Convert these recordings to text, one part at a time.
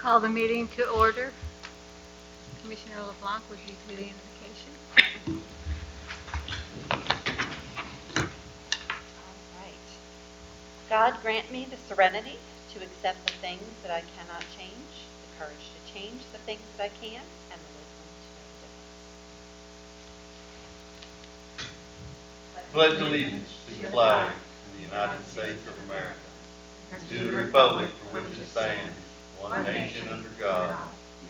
Call the meeting to order. Commissioner LeBlanc, would you do the invocation? All right. God grant me the serenity to accept the things that I cannot change, the courage to change the things that I can, and the wisdom to make a difference. Pledge allegiance to the flag of the United States of America, and to the republic for which it stands, one nation under God,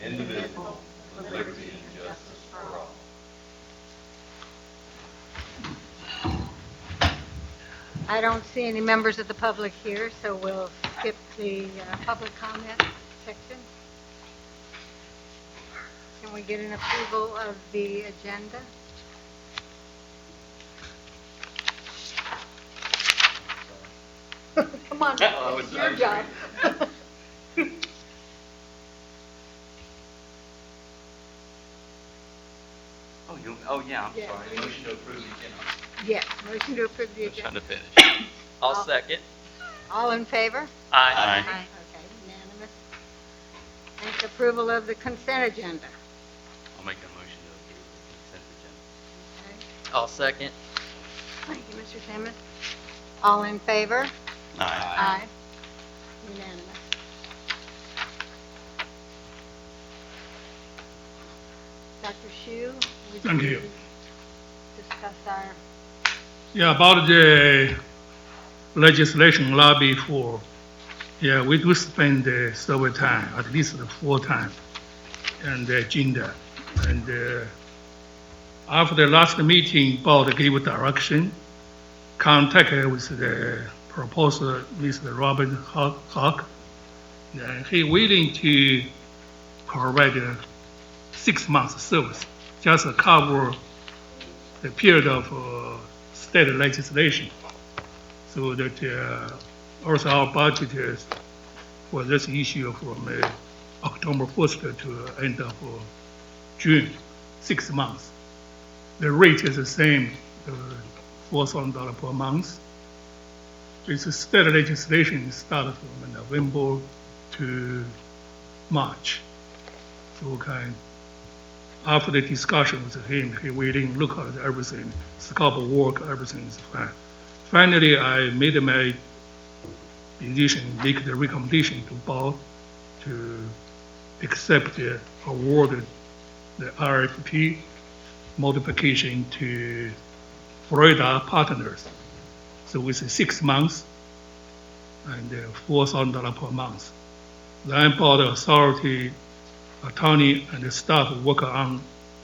indivisible, with liberty and justice for all. I don't see any members of the public here, so we'll skip the public comment section. Can we get an approval of the agenda? Come on, it's your job. Oh, yeah, I'm Yeah. sorry. Motion to approve the agenda. Yes, motion to approve the Just trying agenda. to finish. I'll second. All in favor? Aye. Okay, unanimous. And approval of the consent agenda. I'll make a motion to approve the consent agenda. Okay. I'll second. Thank you, Mr. Timmons. All in favor? Aye. Unanimous. Dr. Shu, would Thank you. discuss our, About the legislation lobby for, we do spend several time, at least 4 times, and the agenda. And after the last meeting, board gave direction, contact with the proposer, Mr. Robert Hawk, and he willing to provide 6 months service, just cover the period of state legislation. So that also our budget is for this issue from October 1st to end of June, 6 months. The rate is the same, $4,000 per month. It's a state legislation started from November to March. So after the discussion with him, he really look at everything, scope of work, everything is fine. Finally, I made my decision, make the recommendation to board to accept the award, the RFP modification to Florida partners. So with 6 months and $4,000 per month. Then board authority, attorney, and the staff work on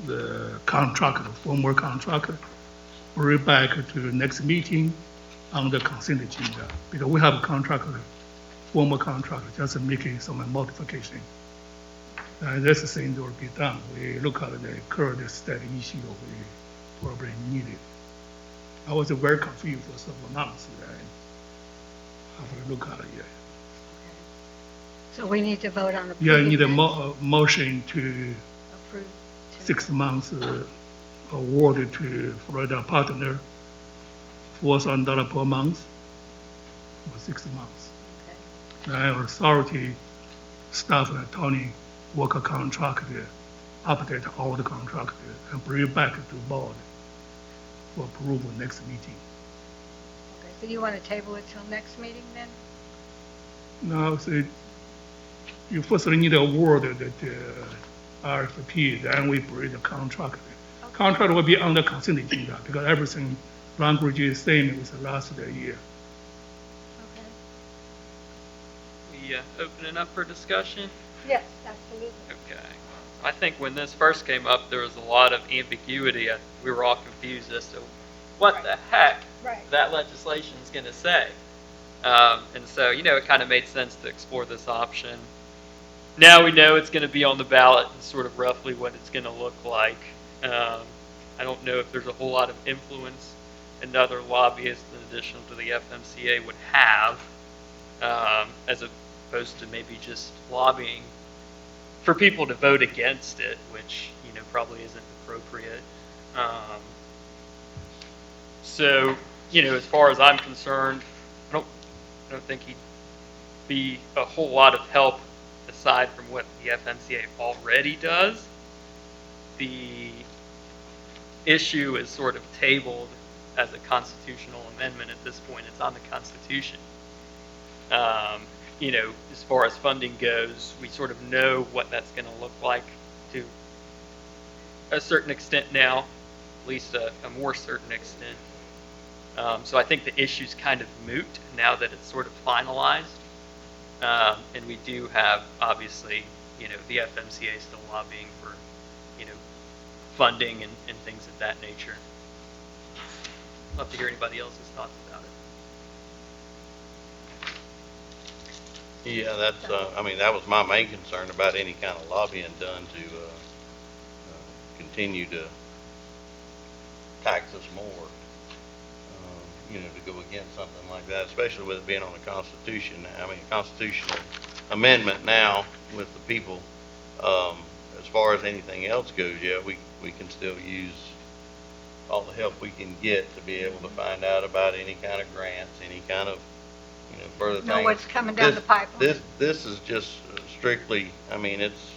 the contract, formal contract, bring back to the next meeting on the consent agenda. Because we have a contract, formal contract, just making some modification. And this thing will be done. We look at the current state issue we probably need it. I was very confused for several months. I have to look at it. so we need to vote on Yeah, I approving need a that? motion to Approve to- 6 months awarded to Florida partner, $4,000 per month for 6 months. Okay. And authority, staff, and attorney, work a contract, update all the contract, and bring it back to board for approval next meeting. Okay, so you want to table it till next meeting then? Now, so you first need to award the RFP, then we bring the contract. Contract will be under consent agenda because everything, language is same as last year. Okay. We open it up for discussion? Yes, absolutely. Okay. I think when this first came up, there was a lot of ambiguity. We were all confused as to what the heck Right. that legislation is going to say. And so, it kind of made sense to explore this option. Now we know it's going to be on the ballot and sort of roughly what it's going to look like. I don't know if there's a whole lot of influence another lobbyist in addition to the FMCA would have, as opposed to maybe just lobbying for people to vote against it, which probably isn't appropriate. So, as far as I'm concerned, I don't think he'd be a whole lot of help aside from what the FMCA already does, the issue is sort of tabled as a constitutional amendment at this point. It's on the Constitution. As far as funding goes, we sort of know what that's going to look like to a certain extent now, at least a more certain extent. So I think the issue's kind of moot now that it's sort of finalized. And we do have, obviously, the FMCA still lobbying for, funding and things of that nature. I'd love to hear anybody else's thoughts about it. Yeah, that's, that was my main concern about any kind of lobbying done to continue to tax us more, to go against something like that, especially with it being on the Constitution. Constitutional amendment now with the people. As far as anything else goes, yeah, we can still use all the help we can get to be able to find out about any kind of grants, any kind of, further things. Know what's coming down the pipeline. This is just strictly, it's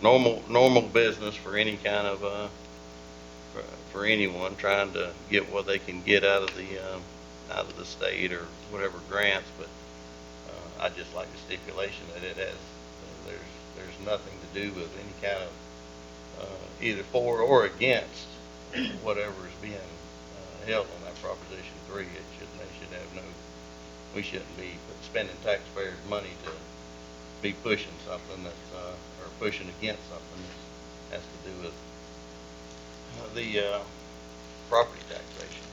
normal business for any kind of, for anyone trying to get what they can get out of the state or whatever grants, but I just like the stipulation that it has, there's nothing to do with any kind of, either for or against whatever is being held on that Proposition 3. We shouldn't be spending taxpayers' money to be pushing something that's, or pushing against something that has to do with the property taxation.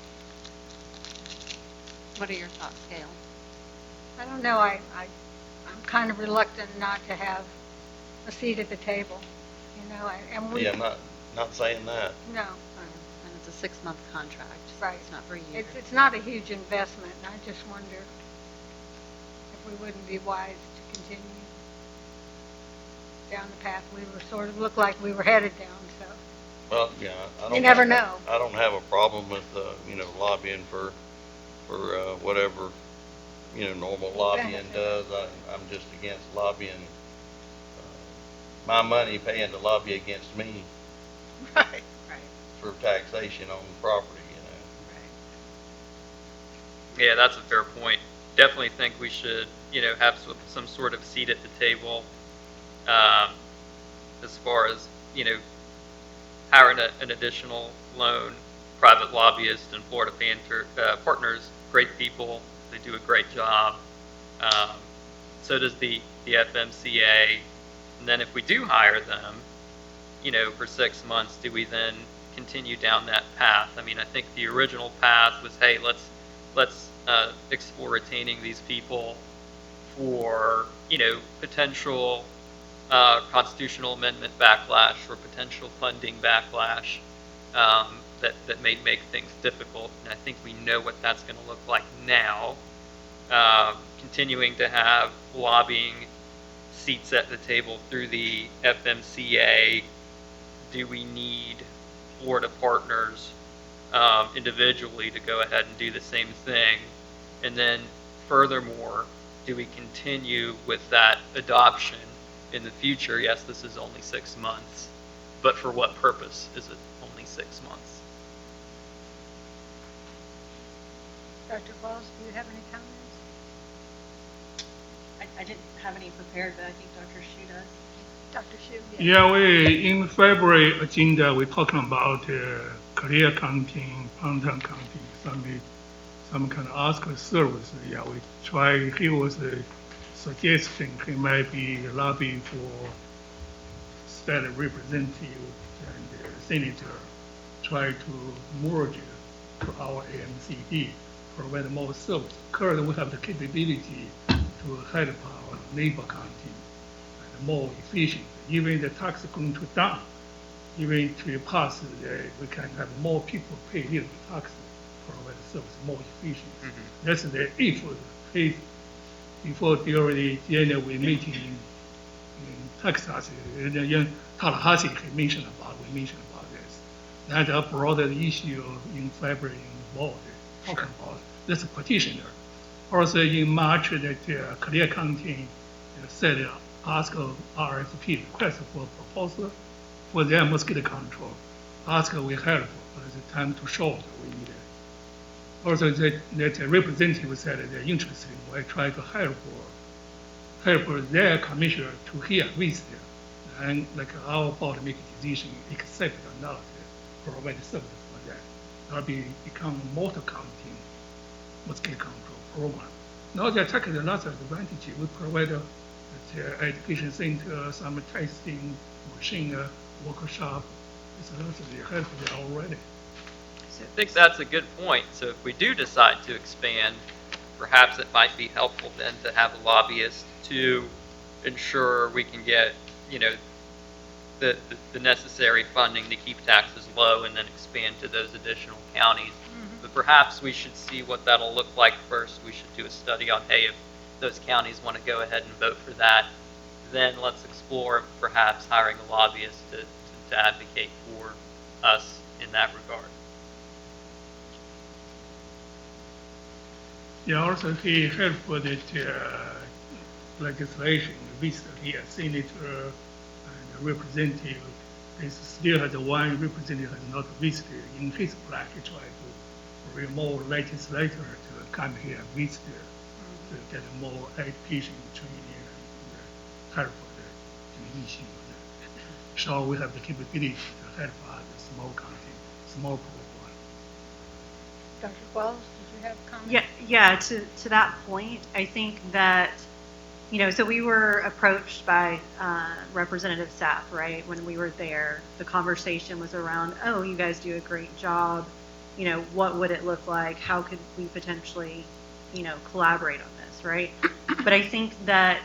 What are your thoughts, Gail? I don't know, I'm kind of reluctant not to have a seat at the table, and we. Yeah, not saying that. No, And it's a 6-month contract. Right. It's not for a year. it's not a huge investment, and I just wonder if we wouldn't be wise to continue down the path we were sort of looked like we were headed down, so. Well, yeah, You never know. I don't have a problem with, lobbying for whatever, normal lobbying Benefit. does. I'm just against lobbying, my money paying to lobby against me Right. for taxation on property, Yeah, that's a fair point. Definitely think we should, have some sort of seat at the table, as far as, hiring an additional loan, private lobbyist and Florida Partners, great people. They do a great job. So does the FMCA. And then if we do hire them, for 6 months, do we then continue down that path? I think the original path was, hey, let's explore retaining these people for, potential constitutional amendment backlash or potential funding backlash that may make things difficult. And I think we know what that's going to look like now. Continuing to have lobbying seats at the table through the FMCA. Do we need Florida Partners individually to go ahead and do the same thing? And then furthermore, do we continue with that adoption in the future? Yes, this is only 6 months, but for what purpose is it only 6 months? Dr. Falls, do you have any comments? I didn't have any prepared, but I think Dr. Shu does. Dr. Shu? Yeah, in February agenda, we're talking about career counting, part-time counting, some kind of ask service. Yeah, we try, he was suggesting he might be lobbying for state representative and senator, try to merge to our AMCD, provide more service. Currently, we have the capability to help our neighbor county and more efficient. Even the tax is going to down, even to pass, we can have more people pay little tax, provide service more efficient. Mm-hmm. That's the if before during the January meeting in Texas, in Tallahassee, we mentioned about this. That a broader issue in February involved, talking about this petitioner. Also in March, that Clear County set ask a RFP, request for proposal for their mosquito control. Ask we help, but the time too short, we need it. Also, that representative said they're interested, we try to help their commissioner to hear with them. And like our board make a decision, accept or not, provide service for that. That'll become motor counting mosquito control program. Now they're taking another advantage. We provide the education center, some testing, machine workshop. It's another help there already. I think that's a good point. So if we do decide to expand, perhaps it might be helpful then to have a lobbyist to ensure we can get, the necessary funding to keep taxes low and then expand to those additional counties. But perhaps we should see what that'll look like first. We should do a study on, hey, if those counties want to go ahead and vote for that, then let's explore perhaps hiring a lobbyist to advocate for us in that regard. Yeah, also he helped with the legislation, with here, senator and representative. He still has one representative has not visited. In his plan, he tried to bring more legislator to come here and visit to get more education, training, and help with the issue. So we have the capability to help other small county, small program. Dr. Wells, did you have a comment? Yeah, to that point, I think that, so we were approached by Representative Sapp, right? When we were there, the conversation was around, oh, you guys do a great job. What would it look like? How could we potentially, collaborate on this, right? But I think that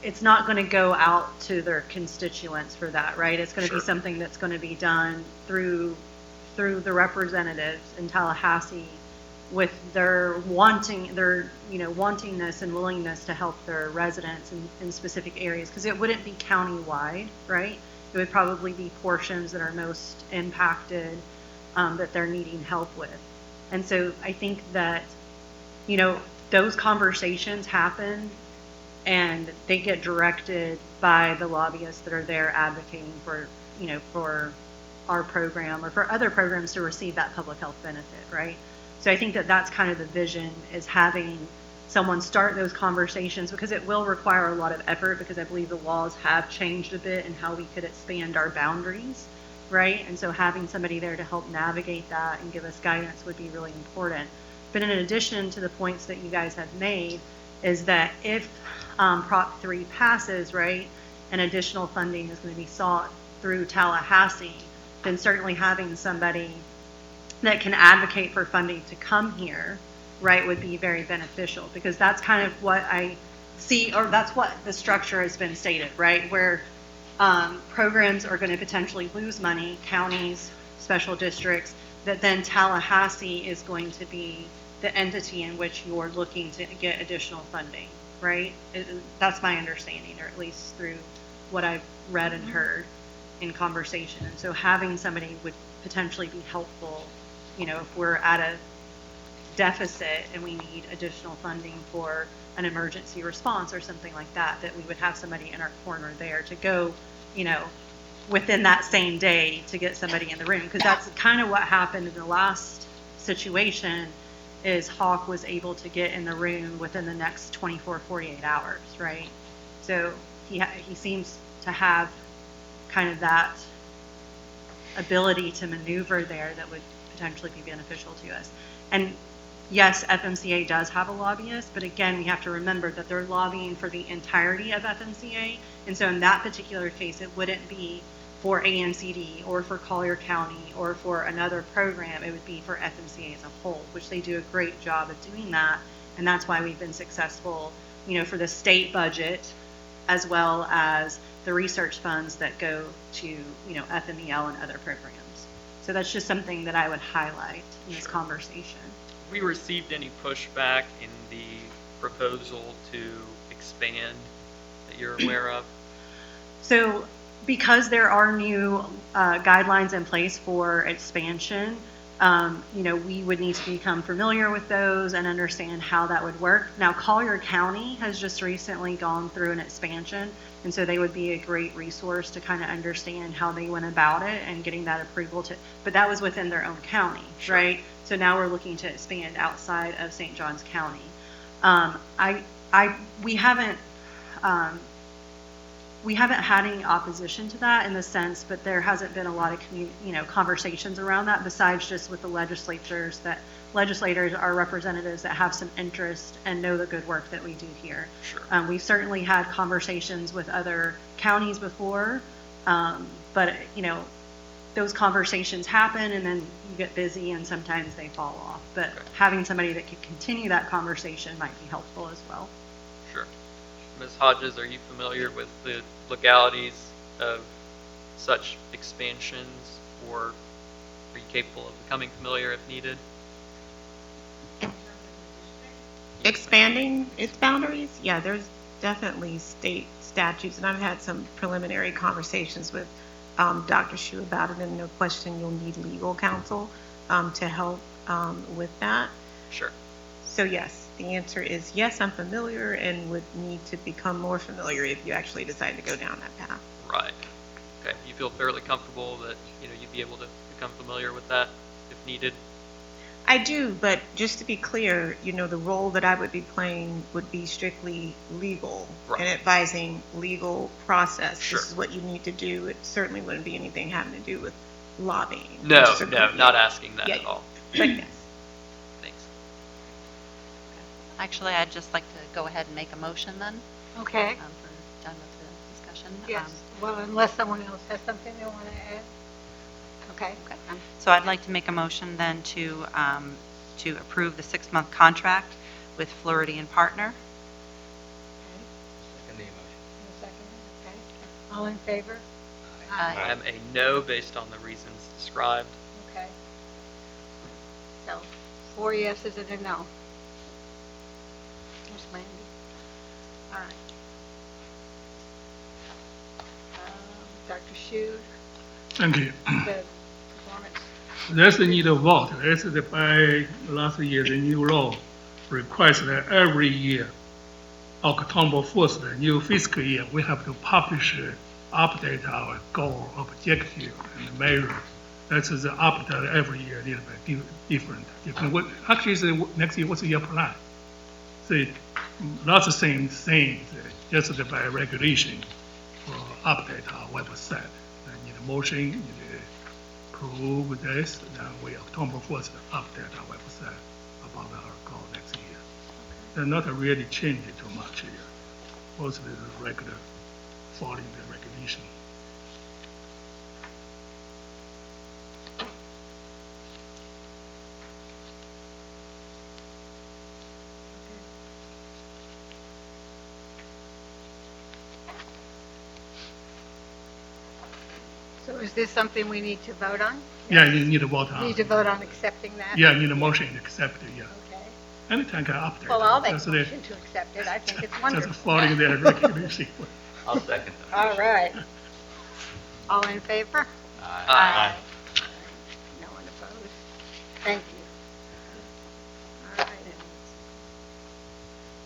it's not going to go out to their constituents for that, right? It's going to be something that's going to be done through the representatives in Tallahassee with their wantingness and willingness to help their residents in specific areas, because it wouldn't be county-wide, right? It would probably be portions that are most impacted that they're needing help with. And so I think that, those conversations happen and they get directed by the lobbyists that are there advocating for, for our program or for other programs to receive that public health benefit, right? So I think that that's kind of the vision, is having someone start those conversations, because it will require a lot of effort, because I believe the laws have changed a bit and how we could expand our boundaries, right? And so having somebody there to help navigate that and give us guidance would be really important. But in addition to the points that you guys have made, is that if Prop 3 passes, right, and additional funding is going to be sought through Tallahassee, then certainly having somebody that can advocate for funding to come here, right, would be very beneficial, because that's kind of what I see, or that's what the structure has been stated, right, where programs are going to potentially lose money, counties, special districts, that then Tallahassee is going to be the entity in which you're looking to get additional funding, right? That's my understanding, or at least through what I've read and heard in conversation. And so having somebody would potentially be helpful, if we're at a deficit and we need additional funding for an emergency response or something like that, that we would have somebody in our corner there to go, within that same day to get somebody in the room. Because that's kind of what happened in the last situation, is Hawk was able to get in the room within the next 24, 48 hours, right? So he seems to have kind of that ability to maneuver there that would potentially be beneficial to us. And yes, FMCA does have a lobbyist, but again, we have to remember that they're lobbying for the entirety of FMCA. And so in that particular case, it wouldn't be for AMCD or for Collier County or for another program. It would be for FMCA as a whole, which they do a great job of doing that. And that's why we've been successful, for the state budget, as well as the research funds that go to, FMEL and other programs. So that's just something that I would highlight in this conversation. We received any pushback in the proposal to expand that you're aware of? So because there are new guidelines in place for expansion, We would need to become familiar with those and understand how that would work. Now, Collier County has just recently gone through an expansion, and so they would be a great resource to kind of understand how they went about it and getting that approval but that was within their own county, right? So now we're looking to expand outside of St. Johns County. We haven't had any opposition to that in the sense, but there hasn't been a lot of conversations around that besides just with the legislators are representatives that have some interest and know the good work that we do here. Sure. We've certainly had conversations with other counties before, but those conversations happen and then you get busy and sometimes they fall off. But Okay. having somebody that could continue that conversation might be helpful as well. Sure. Ms. Hodges, are you familiar with the legalities of such expansions, or are you capable of becoming familiar if needed? Expanding its boundaries? Yeah, there's definitely state statutes, and I've had some preliminary conversations with Dr. Shu about it, and no question you'll need legal counsel to help with that. Sure. So yes, the answer is yes, I'm familiar and would need to become more familiar if you actually decide to go down that path. Right. Okay. You feel fairly comfortable that you'd be able to become familiar with that if needed? I do, but just to be clear, the role that I would be playing would be strictly legal Right. and advising legal process. Sure. This is what you need to do. It certainly wouldn't be anything having to do with lobbying. No, Just to- not asking that Yeah. at all. But yes. Thanks. Actually, I'd just like to go ahead and make a motion then, Okay, for done with the discussion. yes. Well, unless someone else has something they want to add. Okay. Okay. So I'd like to make a motion then to approve the 6-month contract with Floridian Partner. Second the motion. Second, okay. All in favor? Aye. I am a no based on the reasons described. Okay. So, 4 yeses and a no. Ms. Landy. All right. Dr. Shu, Thank you. the performance. That's the need of vote. That's by last year, the new law requires that every year, October 1st, the new fiscal year, we have to publish, update our goal, objective, and measure. That's the update every year, a little bit different. Actually, next year, what's your plan? See, lots of things, just by regulation, for update our website. I need a motion, you need to approve this, then we October 1st update our website about our goal next year. They're not really changing too much here. Mostly the regular, following the regulation. So is this something we need to vote on? Yeah, you need to vote on. Need to vote on accepting that? Yeah, need a motion to accept it, yeah. Okay. Anytime can update. Well, I'll make a That's the- motion to accept it. I think it's Just wonderful. following the regulation. I'll second the All motion. right. All in favor? Aye. No one opposed? Thank you. All right.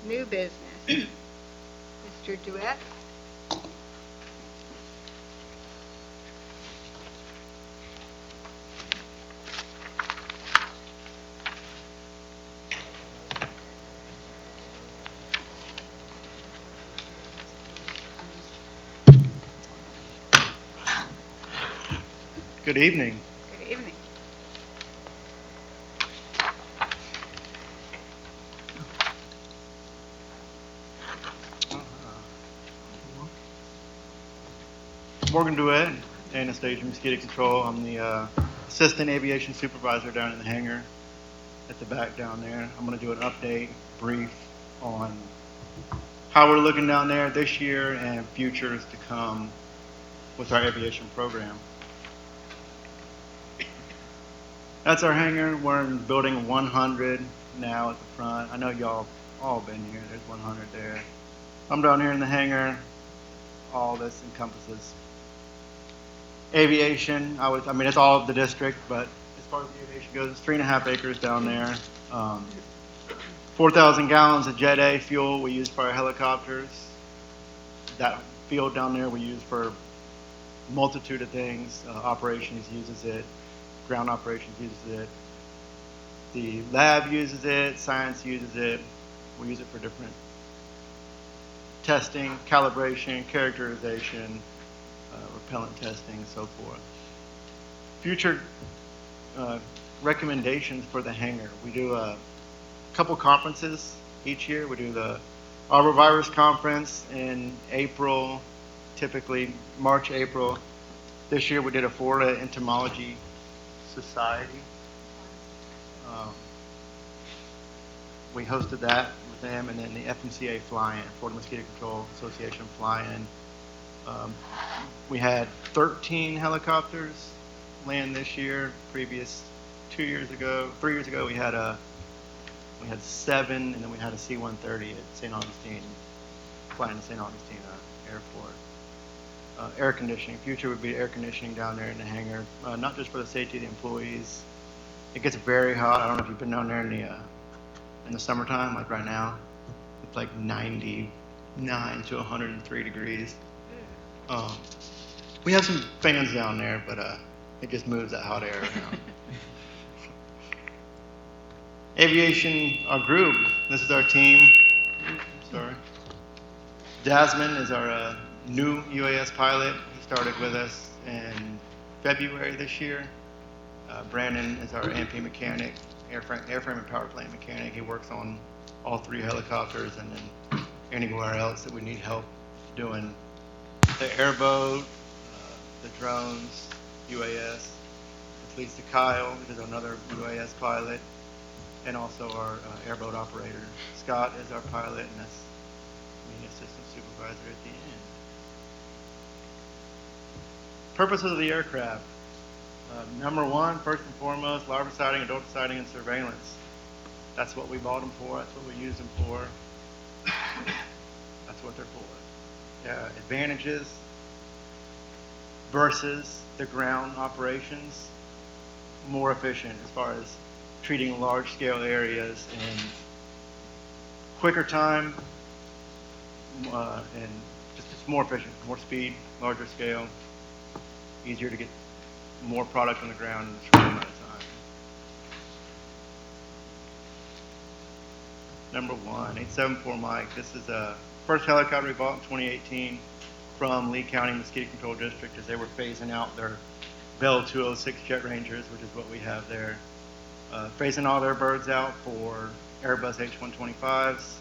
New business. Mr. Duet? Good evening. Good evening. Morgan Duet, Anastasia Mosquito Control. I'm the Assistant Aviation Supervisor down in the hangar at the back down there. I'm going to do an update, brief on how we're looking down there this year and futures to come with our aviation program. That's our hangar. We're in building 100 now at the front. I know y'all all been here. There's 100 there. I'm down here in the hangar. All this encompasses aviation. I mean, it's all of the district, but it's far as the aviation goes, it's 3.5 acres down there. 4,000 gallons of Jet A fuel we use for our helicopters. That field down there we use for a multitude of things. Operations uses it, ground operations uses it. The lab uses it, science uses it. We use it for different testing, calibration, characterization, repellent testing, and so forth. Future recommendations for the hangar. We do a couple conferences each year. We do the Arborvirus Conference in April, typically March, April. This year we did a Florida Entomology Society. We hosted that with them, and then the FMCA fly-in, Florida Mosquito Control Association fly-in. We had 13 helicopters land this year. Previous 3 years ago, we had 7, and then we had a C-130 at St. Augustine, flying to St. Augustine Airport. Air conditioning. Future would be air conditioning down there in the hangar, not just for the safety of the employees. It gets very hot. I don't know if you've been down there in the summertime, like right now. It's like 99 to 103 degrees. We have some fans down there, but it just moves that hot air around. Aviation, our group, this is our team. Sorry. Jasmine is our new UAS pilot. He started with us in February this year. Brandon is our AMP mechanic, airframe and power plant mechanic. He works on all 3 helicopters and then anywhere else that we need help doing the airboat, the drones, UAS. This leads to Kyle, who is another UAS pilot, and also our airboat operator. Scott is our pilot, and that's me, assistant supervisor at the end. Purposes of the aircraft. Number 1, first and foremost, larva sighting, adult sighting, and surveillance. That's what we bought them for. That's what we use them for. That's what they're for. Advantages versus the ground operations. More efficient as far as treating large-scale areas in quicker time and just more efficient, more speed, larger scale, easier to get more product on the ground in a short amount of time. Number 1, 874 Mike. This is the first helicopter we bought in 2018 from Lee County Mosquito Control District as they were phasing out their Bell 206 Jet Rangers, which is what we have there. Phasing all their birds out for Airbus H-125s.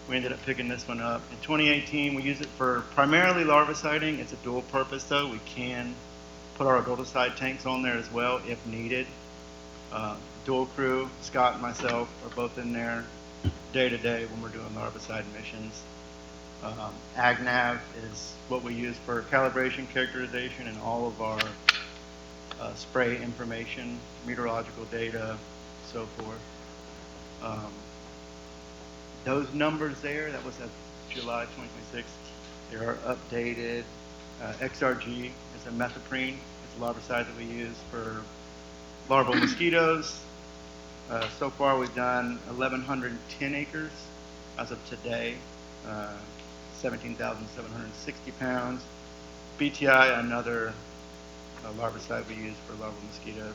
We ended up picking this one up. In 2018, we use it for primarily larva sighting. It's a dual purpose though. We can put our adulticide tanks on there as well if needed. Dual crew, Scott and myself are both in there day to day when we're doing larvicide missions. AgNav is what we use for calibration, characterization, and all of our spray information, meteorological data, so forth. Those numbers there, that was at July 2026, they are updated. XRG is a methoprene. It's a larvicide that we use for larval mosquitoes. So far we've done 1,110 acres as of today, 17,760 pounds. BTI, another larvicide we use for larval mosquitoes,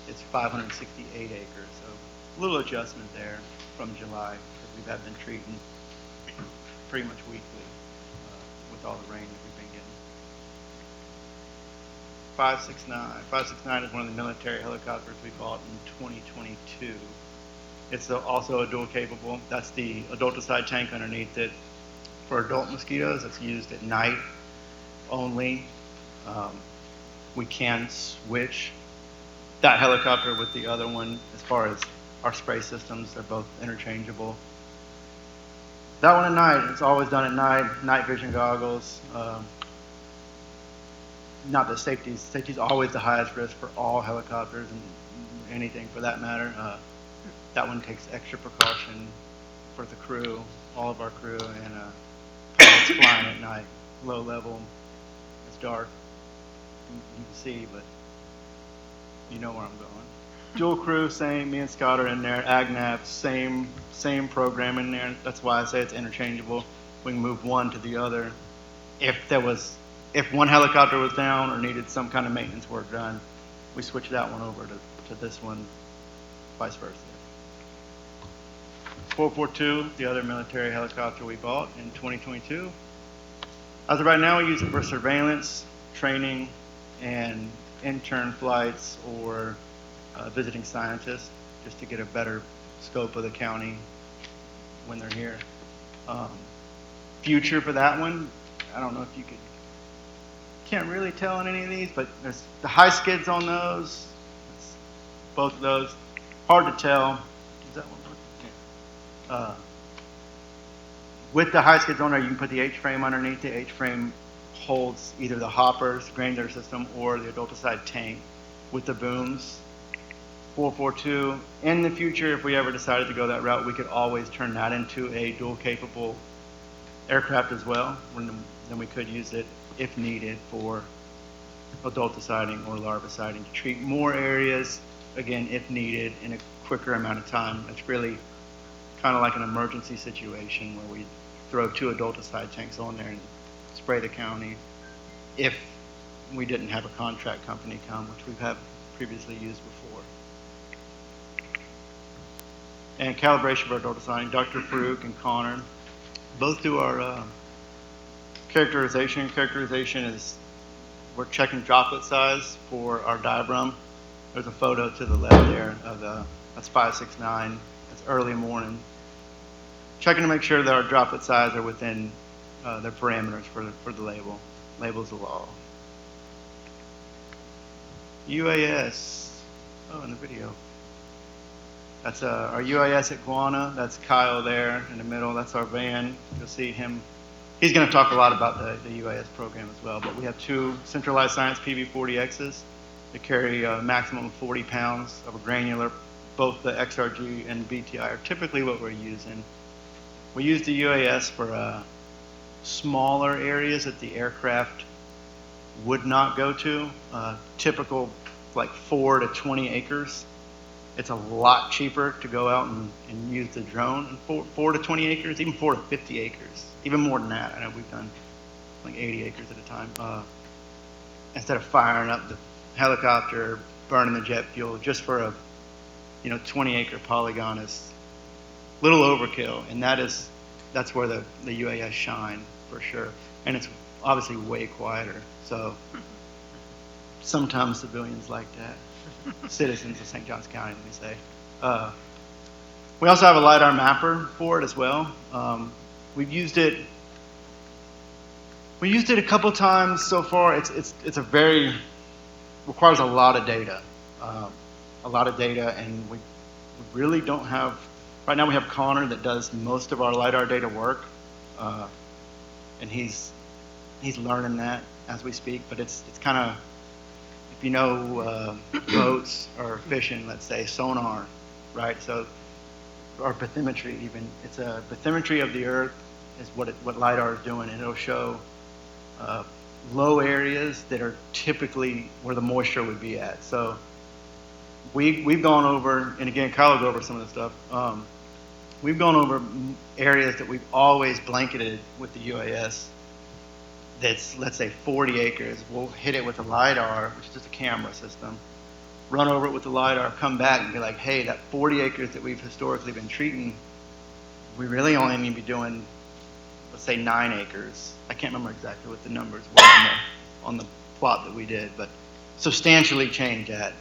it's 568 acres. So a little adjustment there from July because we've been treating pretty much weekly with all the rain that we've been getting. 569. 569 is one of the military helicopters we bought in 2022. It's also a dual capable. That's the adulticide tank underneath it. For adult mosquitoes, it's used at night only. We can switch that helicopter with the other one as far as our spray systems. They're both interchangeable. That one at night, it's always done at night, night vision goggles. Not that safety's always the highest risk for all helicopters and anything for that matter. That one takes extra precaution for the crew, all of our crew, and pilots flying at night, low level, it's dark. You can see, but you know where I'm going. dual crew, same, me and Scott are in there, AgNav, same program in there. That's why I say it's interchangeable. We can move one to the other. If one helicopter was down or needed some kind of maintenance work done, we switch that one over to this one, vice versa. 442, the other military helicopter we bought in 2022. As of right now, we use it for surveillance, training, and intern flights or visiting scientists, just to get a better scope of the county when they're here. Future for that one, I don't know if you can't really tell on any of these, but there's the high skids on those, both of those. Hard to tell. Is that one working? With the high skids on there, you can put the H-frame underneath. The H-frame holds either the hoppers, granular system, or the adulticide tank with the booms. 442, in the future, if we ever decided to go that route, we could always turn that into a dual-capable aircraft as well. Then we could use it, if needed, for adulticiding or larviciding to treat more areas, again, if needed, in a quicker amount of time. It's really kind of like an emergency situation where we throw 2 adulticide tanks on there and spray the county if we didn't have a contract company come, which we've had previously used before. And calibration for adulticiding, Dr. Farouk and Connor both do our characterization. Characterization is we're checking droplet size for our diaphragm. There's a photo to the left there of that's 569. It's early morning. Checking to make sure that our droplet size are within the parameters for the label. Label's the law. UAS. Oh, in the video. That's our UAS at Guana. That's Kyle there in the middle. That's our van. You'll see him. He's going to talk a lot about the UAS program as well. But we have 2 centralized science PV-40Xs that carry a maximum of 40 pounds of a granular. Both the XRG and BTI are typically what we're using. We use the UAS for smaller areas that the aircraft would not go to. Typical like 4 to 20 acres. It's a lot cheaper to go out and use the drone. 4 to 20 acres, even 4 to 50 acres, even more than that. I know we've done like 80 acres at a time. Instead of firing up the helicopter, burning the jet fuel, just for a 20-acre polygon is a little overkill, and that's where the UAS shine for sure. And it's obviously way quieter. So sometimes civilians like that. Citizens of St. Johns County, let me say. We also have a LiDAR mapper for it as well. We've used it. We used it a couple times so far. It's a very requires a lot of data, and we really don't have. Right now, we have Connor that does most of our LiDAR data work, and he's learning that as we speak. But it's kind of, if you know boats or fishing, let's say sonar, right? So, or bathymetry even. It's a bathymetry of the Earth is what LiDAR is doing, and it'll show low areas that are typically where the moisture would be at. So we've gone over, and again, Kyle will go over some of the stuff. We've gone over areas that we've always blanketed with the UAS. That's, let's say, 40 acres. We'll hit it with a LiDAR, which is just a camera system, run over it with the LiDAR, come back and be like, hey, that 40 acres that we've historically been treating, we really only need to be doing, let's say, 9 acres. I can't remember exactly what the numbers were on the plot that we did, but substantially change that.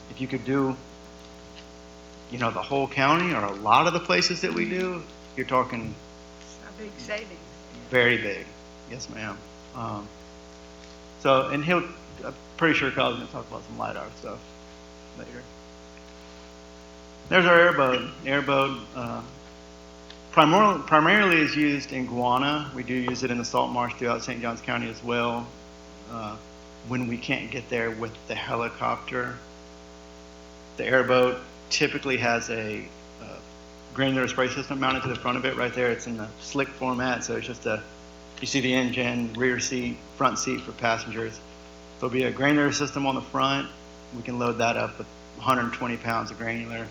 If you could do, the whole county or a lot of the places that we do, you're talking A big savings. very big. Yes, ma'am. And I'm pretty sure Kyle's going to talk about some LiDAR stuff later. There's our airboat. Airboat primarily is used in Guana. We do use it in the salt marsh throughout St. Johns County as well. When we can't get there with the helicopter, the airboat typically has a granular spray system mounted to the front of it right there. It's in the slick format, so it's just you see the engine, rear seat, front seat for passengers. There'll be a granular system on the front. We can load that up 120 pounds of granular,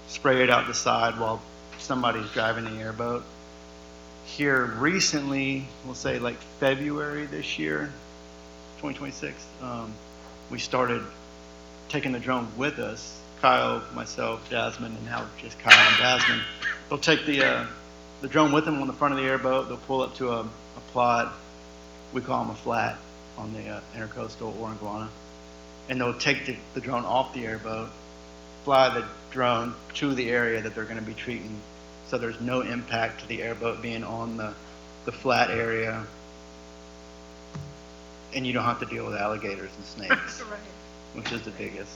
spray it out the side while somebody's driving the airboat. Here recently, we'll say like February this year, 2026, we started taking the drone with us. Kyle, myself, Jasmine, and now just Kyle and Jasmine. They'll take the drone with them on the front of the airboat. They'll pull up to a plot. We call them a flat on the intercoastal or iguana. And they'll take the drone off the airboat, fly the drone to the area that they're going to be treating, so there's no impact to the airboat being on the flat area, and you don't have to deal with alligators and snakes, Right. which is the biggest.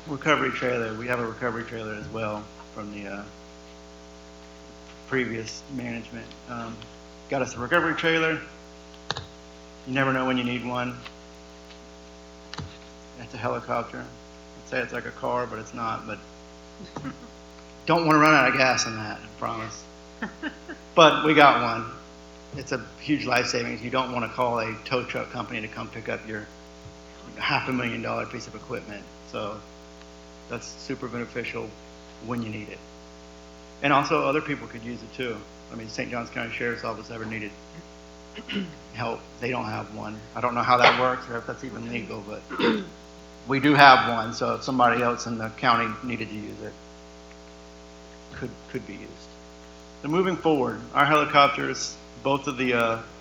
Recovery trailer, we have a recovery trailer as well from the previous management. Got us a recovery trailer. You never know when you need one. It's a helicopter. I'd say it's like a car, but it's not. But don't want to run out of gas in that, I promise. But we got one. It's a huge life savings. You don't want to call a tow truck company to come pick up your $500,000 piece of equipment. So that's super beneficial when you need it. And also other people could use it too. I mean, St. Johns County Sheriff's Office ever needed help. They don't have one. I don't know how that works or if that's even legal, but we do have one. So if somebody else in the county needed to use it, could be used. So moving forward, our helicopters, both of the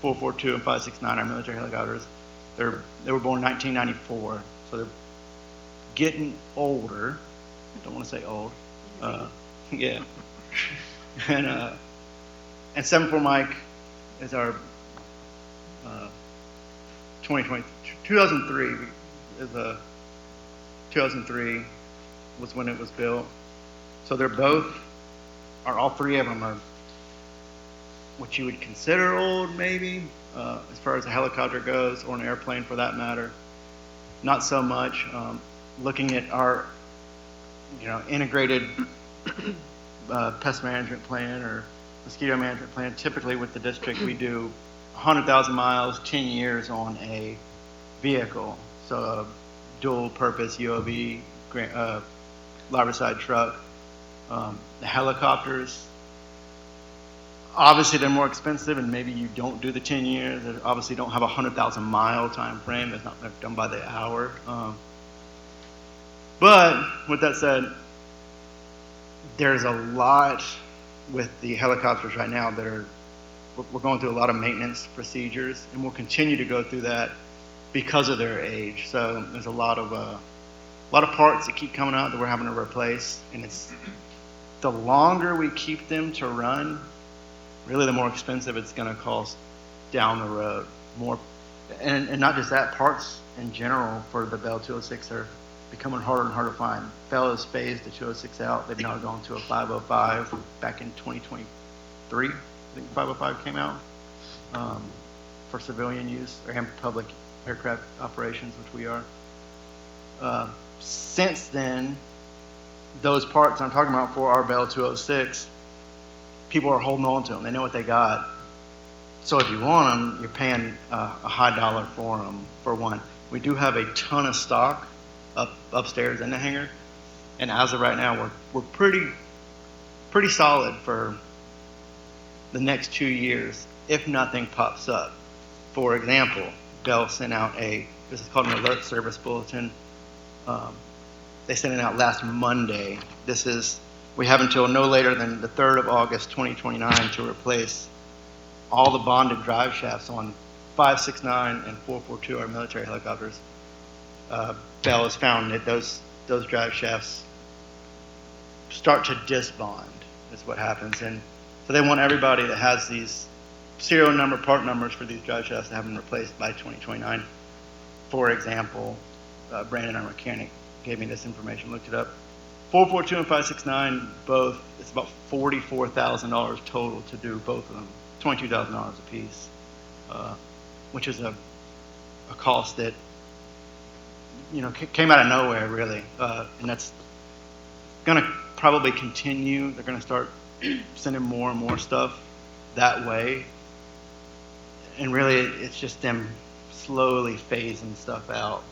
442 and 569, our military helicopters, they were born in 1994, so they're getting older. Don't want to say old. Yeah. And 74 Mike is our 2003 is 2003 was when it was built. So they're both, or all three of them are what you would consider old, maybe, as far as a helicopter goes, or an airplane for that matter. Not so much. Looking at our, integrated pest management plan or mosquito management plan, typically with the district we do 100,000 miles, 10 years on a vehicle. So a dual purpose UOV, larboard truck. The helicopters, obviously they're more expensive and maybe you don't do the 10 years. They obviously don't have a 100,000 mile time frame. It's not done by the hour. But with that said, there's a lot with the helicopters right now that we're going through a lot of maintenance procedures, and we'll continue to go through that because of their age. So there's a lot of parts that keep coming out that we're having to replace, and it's the longer we keep them to run, really the more expensive it's going to cost down the road. More, and not just that, parts in general for the Bell 206 are becoming harder and harder to find. Bell has phased the 206 out. They've now gone to a 505 back in 2023. I think 505 came out for civilian use and public aircraft operations, which we are. Since then, those parts I'm talking about for our Bell 206, people are holding on to them. They know what they got. So if you want them, you're paying a high dollar for them, for one. We do have a ton of stock upstairs in the hangar, and as of right now, we're pretty solid for the next 2 years if nothing pops up. For example, Bell sent out this is called an alert service bulletin. They sent it out last Monday. We have until no later than the 3rd of August 2029 to replace all the bonded drive shafts on 569 and 442, our military helicopters. Bell has found that those drive shafts start to disbond, is what happens. And so they want everybody that has these serial number, part numbers for these drive shafts to have them replaced by 2029. For example, Brandon, our mechanic, gave me this information, looked it up. 442 and 569, both, it's about $44,000 total to do both of them, $22,000 a piece, which is a cost that came out of nowhere, really, and that's going to probably continue. They're going to start sending more and more stuff that way, and really, it's just them slowly phasing stuff out.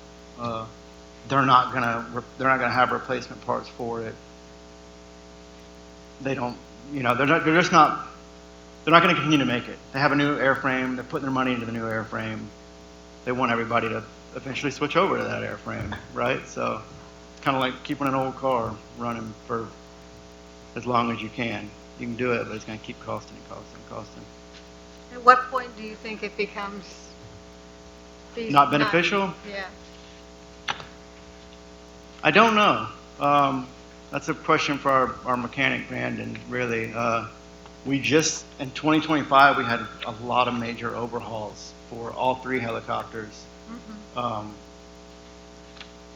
they're not gonna have replacement parts for it. They don't, they're not gonna continue to make it. They have a new airframe, they're putting their money into the new airframe. They want everybody to eventually switch over to that airframe, right? So it's kind of like keeping an old car running for as long as you can. You can do it, but it's gonna keep costing and costing and costing. At what point do you think it becomes Not beneficial? Yeah. I don't know. That's a question for our mechanic, Brandon, really. We just, in 2025, we had a lot of major overhauls for all 3 helicopters.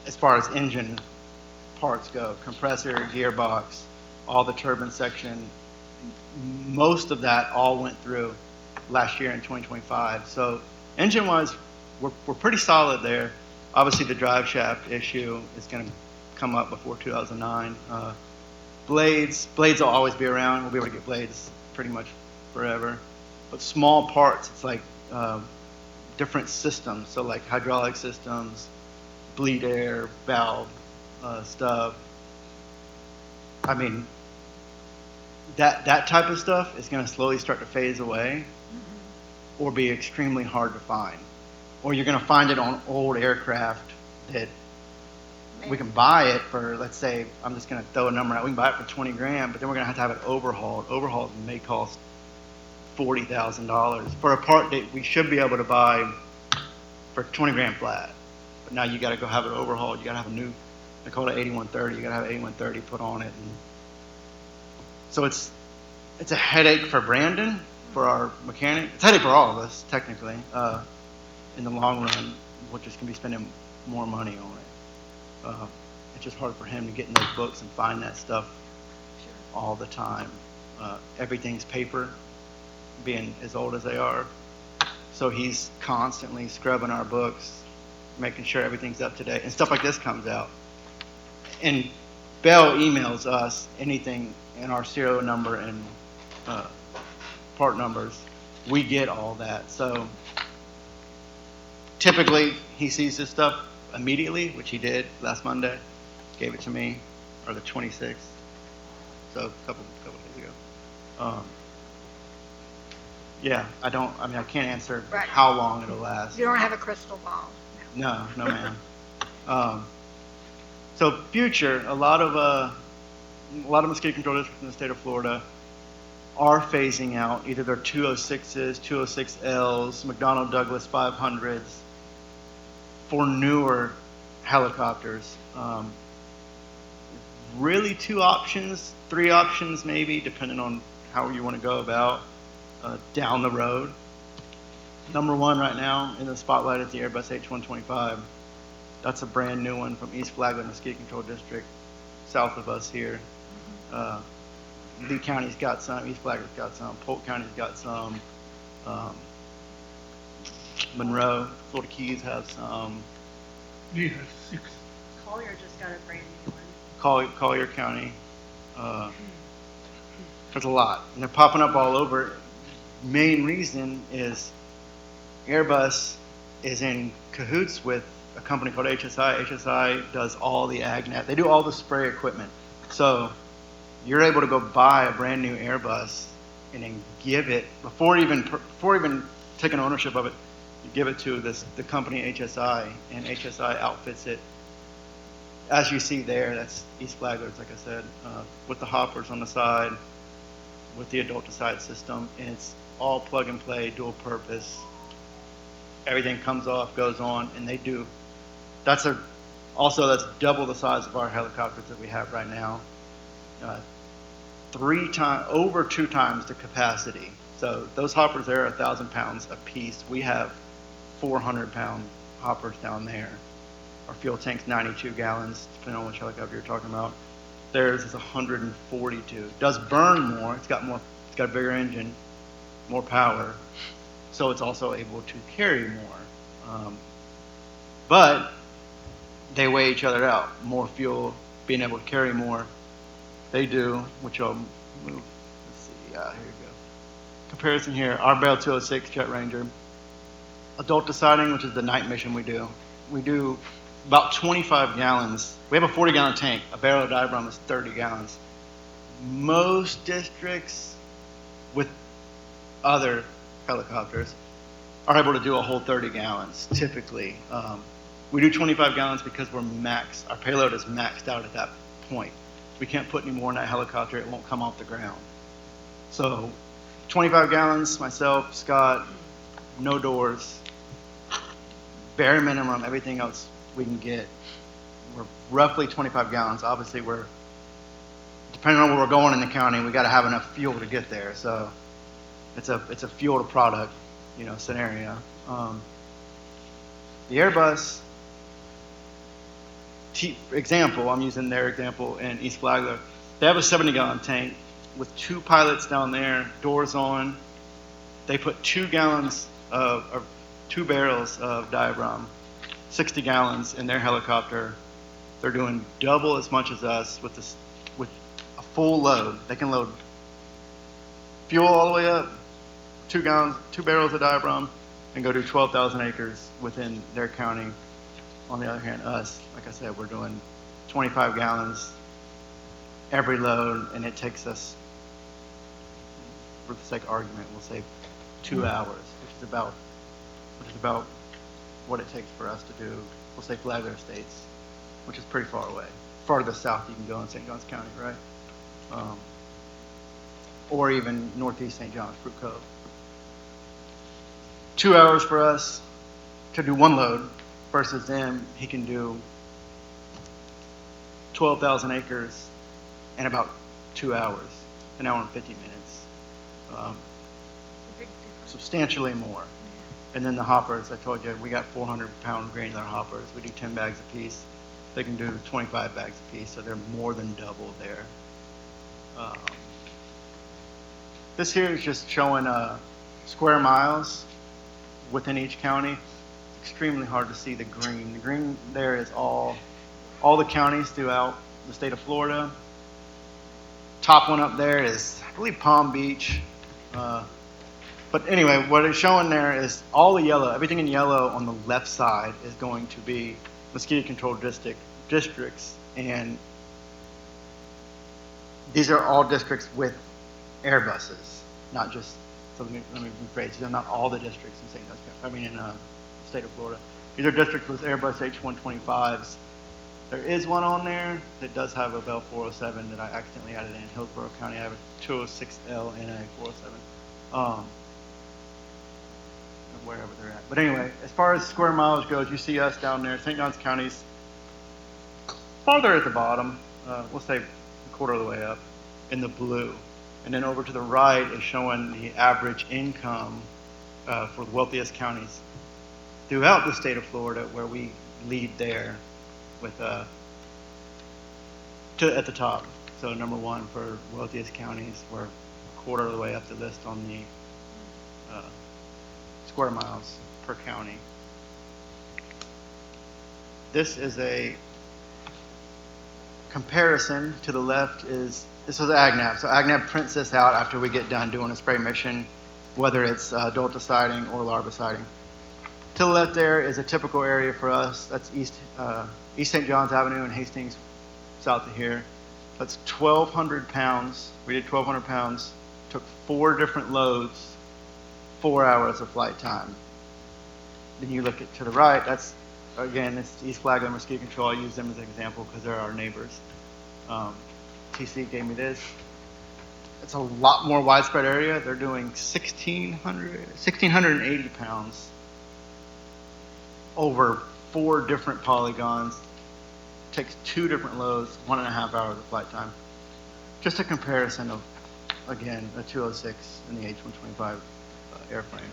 As far as engine parts go, compressor, gearbox, all the turbine section, most of that all went through last year in 2025. So engine-wise, we're pretty solid there. Obviously, the drive shaft issue is going to come up before 2009. Blades will always be around. We'll be able to get blades pretty much forever. But small parts, it's like different systems. So like hydraulic systems, bleed air, valve stuff. I mean, that type of stuff is going to slowly start to phase away or be extremely hard to find. Or you're going to find it on old aircraft that we can buy it for, let's say, I'm just going to throw a number out, we can buy it for 20 grand, but then we're going to have it overhauled. Overhauls may cost $40,000 for a part that we should be able to buy for 20 grand flat. But now you got to go have it overhauled. You got to have a new, they call it 8130. You got to have 8130 put on it. And so it's a headache for Brandon, for our mechanic. It's a headache for all of us, technically. In the long run, we're just going to be spending more money on it. It's just hard for him to get in those books and find that stuff all the time. Everything's paper, being as old as they are. So he's constantly scrubbing our books, making sure everything's up to date. And stuff like this comes out. And Bell emails us anything in our serial number and part numbers. We get all that. So typically, he sees this stuff immediately, which he did last Monday. Gave it to me, or the 26th, so a couple days ago. Yeah, I can't answer Right. how long it'll last. You don't have a crystal ball. No, ma'am. So future, a lot of mosquito control districts in the state of Florida are phasing out either their 206s, 206Ls, McDonnell Douglas 500s for newer helicopters. Really 2 options, 3 options maybe, depending on how you want to go about down the road. Number 1 right now in the spotlight is the Airbus H125. That's a brand new one from East Flagler Mosquito Control District, south of us here. Lee County's got some, East Flagler's got some, Polk County's got some, Monroe, Florida Keys have some, We have 6. Collier just got a brand new one. Collier County. There's a lot, and they're popping up all over. Main reason is Airbus is in cahoots with a company called HSI. HSI does all the AgNet. They do all the spray equipment. So you're able to go buy a brand new Airbus and then give it before even taking ownership of it. You give it to the company HSI, and HSI outfits it. As you see there, that's East Flagler's, like I said, with the hoppers on the side, with the adult-to-side system, and it's all plug and play, dual purpose. Everything comes off, goes on, and they do. That's double the size of our helicopters that we have right now. over 2 times the capacity. So those hoppers there are 1,000 pounds a piece. We have 400-pound hoppers down there. Our fuel tank's 92 gallons, depending on which helicopter you're talking about. Theirs is 142. It does burn more. It's got a bigger engine, more power. So it's also able to carry more. But they weigh each other out. More fuel, being able to carry more. They do, which I'll move. Let's see. Yeah, here we go. Comparison here. Our Bell 206 Jet Ranger. Adult deciding, which is the night mission we do. We do about 25 gallons. We have a 40-gallon tank. A barrel of diaphragm is 30 gallons. Most districts with other helicopters are able to do a whole 30 gallons, typically. We do 25 gallons because our payload is maxed out at that point. We can't put any more in that helicopter, it won't come off the ground. So 25 gallons, myself, Scott, no doors, bare minimum, everything else we can get. We're roughly 25 gallons. Obviously, depending on where we're going in the county, we got to have enough fuel to get there. So it's a fuel to product, scenario. The Airbus example, I'm using their example in East Flagler. They have a 70-gallon tank with 2 pilots down there, doors on. They put 2 barrels of diaphragm, 60 gallons in their helicopter. They're doing double as much as us with a full load. They can load fuel all the way up, 2 barrels of diaphragm, and go do 12,000 acres within their county. On the other hand, us, like I said, we're doing 25 gallons every load, and it takes us, for the sake of argument, we'll say 2 hours, which is about what it takes for us to do, we'll say Flagler Estates, which is pretty far away. Farthest south you can go in St. Johns County, right? Or even northeast St. Johns, Fruit Cove. 2 hours for us to do one load versus them, he can do 12,000 acres in about 2 hours, an hour and 50 minutes. Big difference. Substantially more. And then the hoppers, I told you, we got 400-pound granular hoppers. We do 10 bags a piece. They can do 25 bags a piece, so they're more than double there. This here is just showing square miles within each county. Extremely hard to see the green. The green there is all the counties throughout the state of Florida. Top one up there is, I believe, Palm Beach. But anyway, what it's showing there is all the yellow, everything in yellow on the left side is going to be mosquito-controlled districts, and these are all districts with Airbuses, not just, so let me rephrase, these are not all the districts in the state of Florida. These are districts with Airbus H-125s. There is one on there that does have a Bell 407 that I accidentally added in Hillsborough County. I have a 206L and a 407. Wherever they're at. But anyway, as far as square miles goes, you see us down there. St. Johns County's farther at the bottom, we'll say a quarter of the way up, in the blue. And then over to the right is showing the average income for the wealthiest counties throughout the state of Florida, where we lead there with at the top. So number 1 for wealthiest counties, we're a quarter of the way up the list on the square miles per county. This is a comparison. To the left this is AgNav. So AgNav prints this out after we get done doing a spray mission, whether it's adulticiding or larviciding. To the left there is a typical area for us. That's East St. Johns Avenue in Hastings, south of here. That's 1,200 pounds. We did 1,200 pounds, took 4 different loads, 4 hours of flight time. Then you look to the right, that's, again, it's East Flagler Mosquito Control. I use them as an example because they're our neighbors. TC gave me this. It's a lot more widespread area. They're doing 1,680 pounds over 4 different polygons. Takes 2 different loads, 1.5 hours of flight time. Just a comparison of, again, the 206 and the H-125 airframe.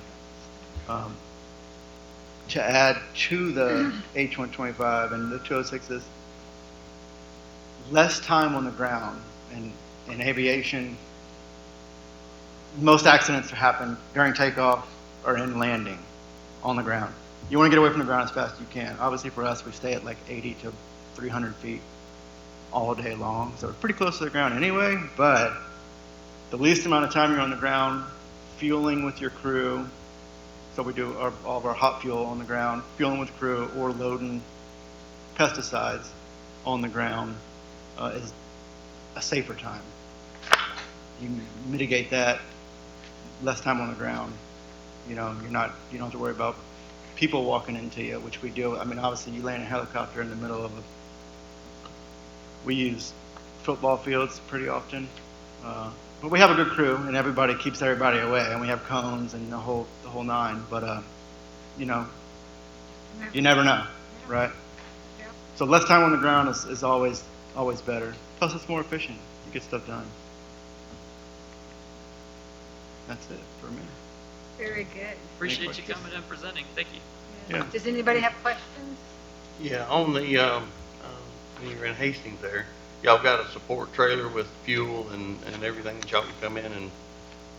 To add to the H-125 and the 206s, less time on the ground. And in aviation, most accidents happen during takeoff or in landing on the ground. You want to get away from the ground as fast as you can. Obviously for us, we stay at like 80 to 300 feet all day long. So we're pretty close to the ground anyway, but the least amount of time you're on the ground, fueling with your crew. So we do all of our hot fuel on the ground, fueling with crew, or loading pesticides on the ground is a safer time. You mitigate that, less time on the ground. You know, you don't have to worry about people walking into you, which we do. I mean, obviously, you land a helicopter in the middle of we use football fields pretty often. But we have a good crew, and everybody keeps everybody away, and we have cones and the whole nine. But you know, you never know, right? Yep. So less time on the ground is always better. Plus, it's more efficient. You get stuff done. That's it for me. Very good. Appreciate you coming and presenting. Thank you. Yeah. Does anybody have questions? Yeah, on the, when you're in Hastings there, y'all got a support trailer with fuel and everything that y'all can come in and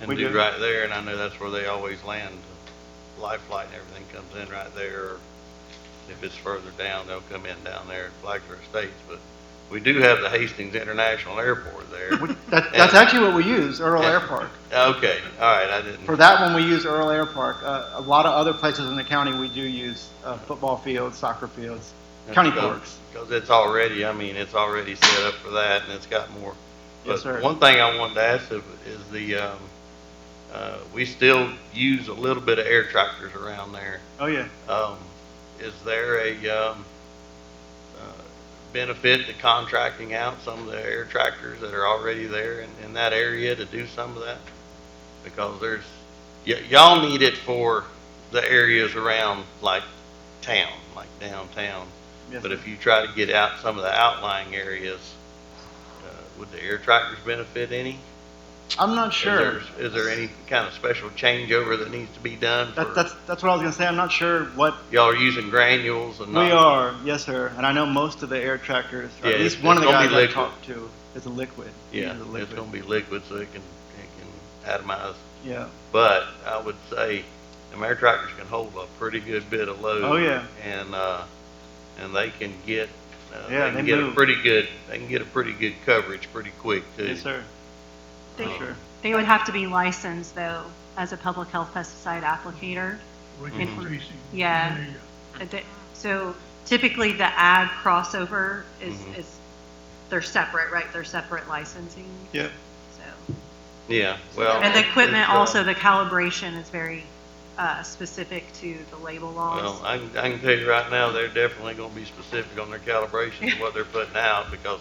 We do do. right there, and I know that's where they always land. Life Flight and everything comes in right there, or if it's further down, they'll come in down there at Flagler Estates, but we do have the Hastings International Airport there. That's actually what we use, Earl Air Park. Okay, all right, I didn't. For that one, we use Earl Air Park. A lot of other places in the county, we do use football fields, soccer fields, county parks. Because it's already, I mean, it's already set up for that, and it's got more. Yes, But sir. one thing I wanted to ask is the, we still use a little bit of air tractors around there. Oh, yeah. Is there a benefit to contracting out some of the air tractors that are already there in that area to do some of that? Because there's, y'all need it for the areas around like town, like downtown. Yes, But sir. if you try to get out some of the outlying areas, would the air tractors benefit any? I'm not sure. Is there any kind of special changeover that needs to be done? That's what I was going to say. I'm not sure what Y'all are using granules and not? we are. Yes, sir. And I know most of the air tractors, or Yeah, at least it's one of the gonna guys be I liquid. talked to, is a liquid. He Yeah, uses a it's liquid. gonna be liquid so it can atomize. Yeah. But I would say them air tractors can hold a pretty good bit of load. Oh, yeah. And they can get, Yeah, they can they get move. they can get a pretty good coverage pretty quick too. Yes, sir. For sure. They would have to be licensed, though, as a public health pesticide applicator. Registration. Yeah. So typically, the ag crossover Mhm. is, they're separate, right? They're separate licensing, Yeah. so. Yeah, well. And the equipment, it's, also, the calibration is very specific to the label laws. Well, I can tell you right now, they're definitely gonna be specific on their calibration of what they're putting out, because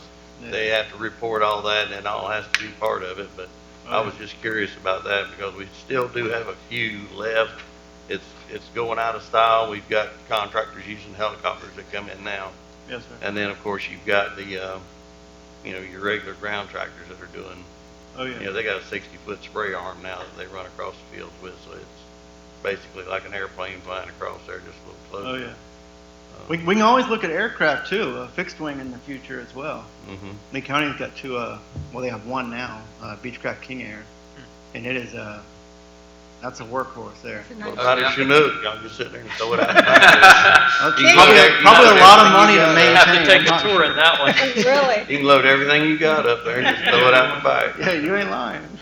they have to report all that, and it all has to be part of it, but I was just curious about that, because we still do have a few left. It's going out of style. We've got contractors using helicopters that come in now. Yes, sir. And then, of course, you've got the, your regular ground tractors that are doing, Oh, yeah. they got a 60-foot spray arm now that they run across the fields with, so it's basically like an airplane flying across there, just a little Oh, closer. yeah. We can always look at aircraft, too, a fixed wing in the future as well. Mm-hmm. Lee County's got two, well, they have one now, Beechcraft King Air, and it is that's a workhorse there. It's a Well, nice- how does Chinook? Y'all just sit there and throw it out the back. You Probably, load- you probably load a lot of everything money you to got. maintain. Have to take I'm a not tour sure. in that one. Really? You can load everything you got up there and just throw it out the back. Yeah, you ain't lying.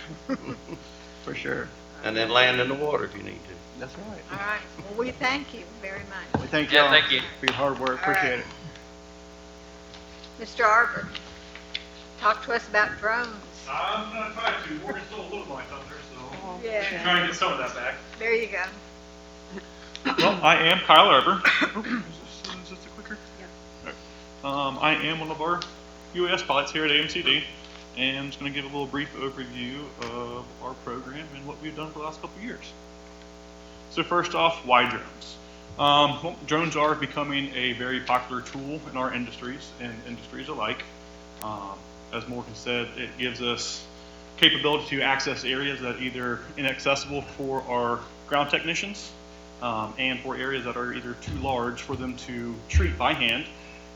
For sure. And then land in the water if you need to. That's right. All right. Well, we thank you very much. We thank Yeah, y'all thank you. for your hard work. All right. Appreciate it. Mr. Arbor, talk to us about drones. I'm gonna try to. Morgan's still a little blind out there, so Yeah, trying to get some of that back. there you go. Well, I am Kyle Arbor. Is this a clicker? Yeah. I am one of our UAS pilots here at AMCD, and I'm just going to give a little brief overview of our program and what we've done for the last couple of years. So first off, why drones? Well, drones are becoming a very popular tool in our industries and industries alike. As Morgan said, it gives us capability to access areas that are either inaccessible for our ground technicians, and for areas that are either too large for them to treat by hand,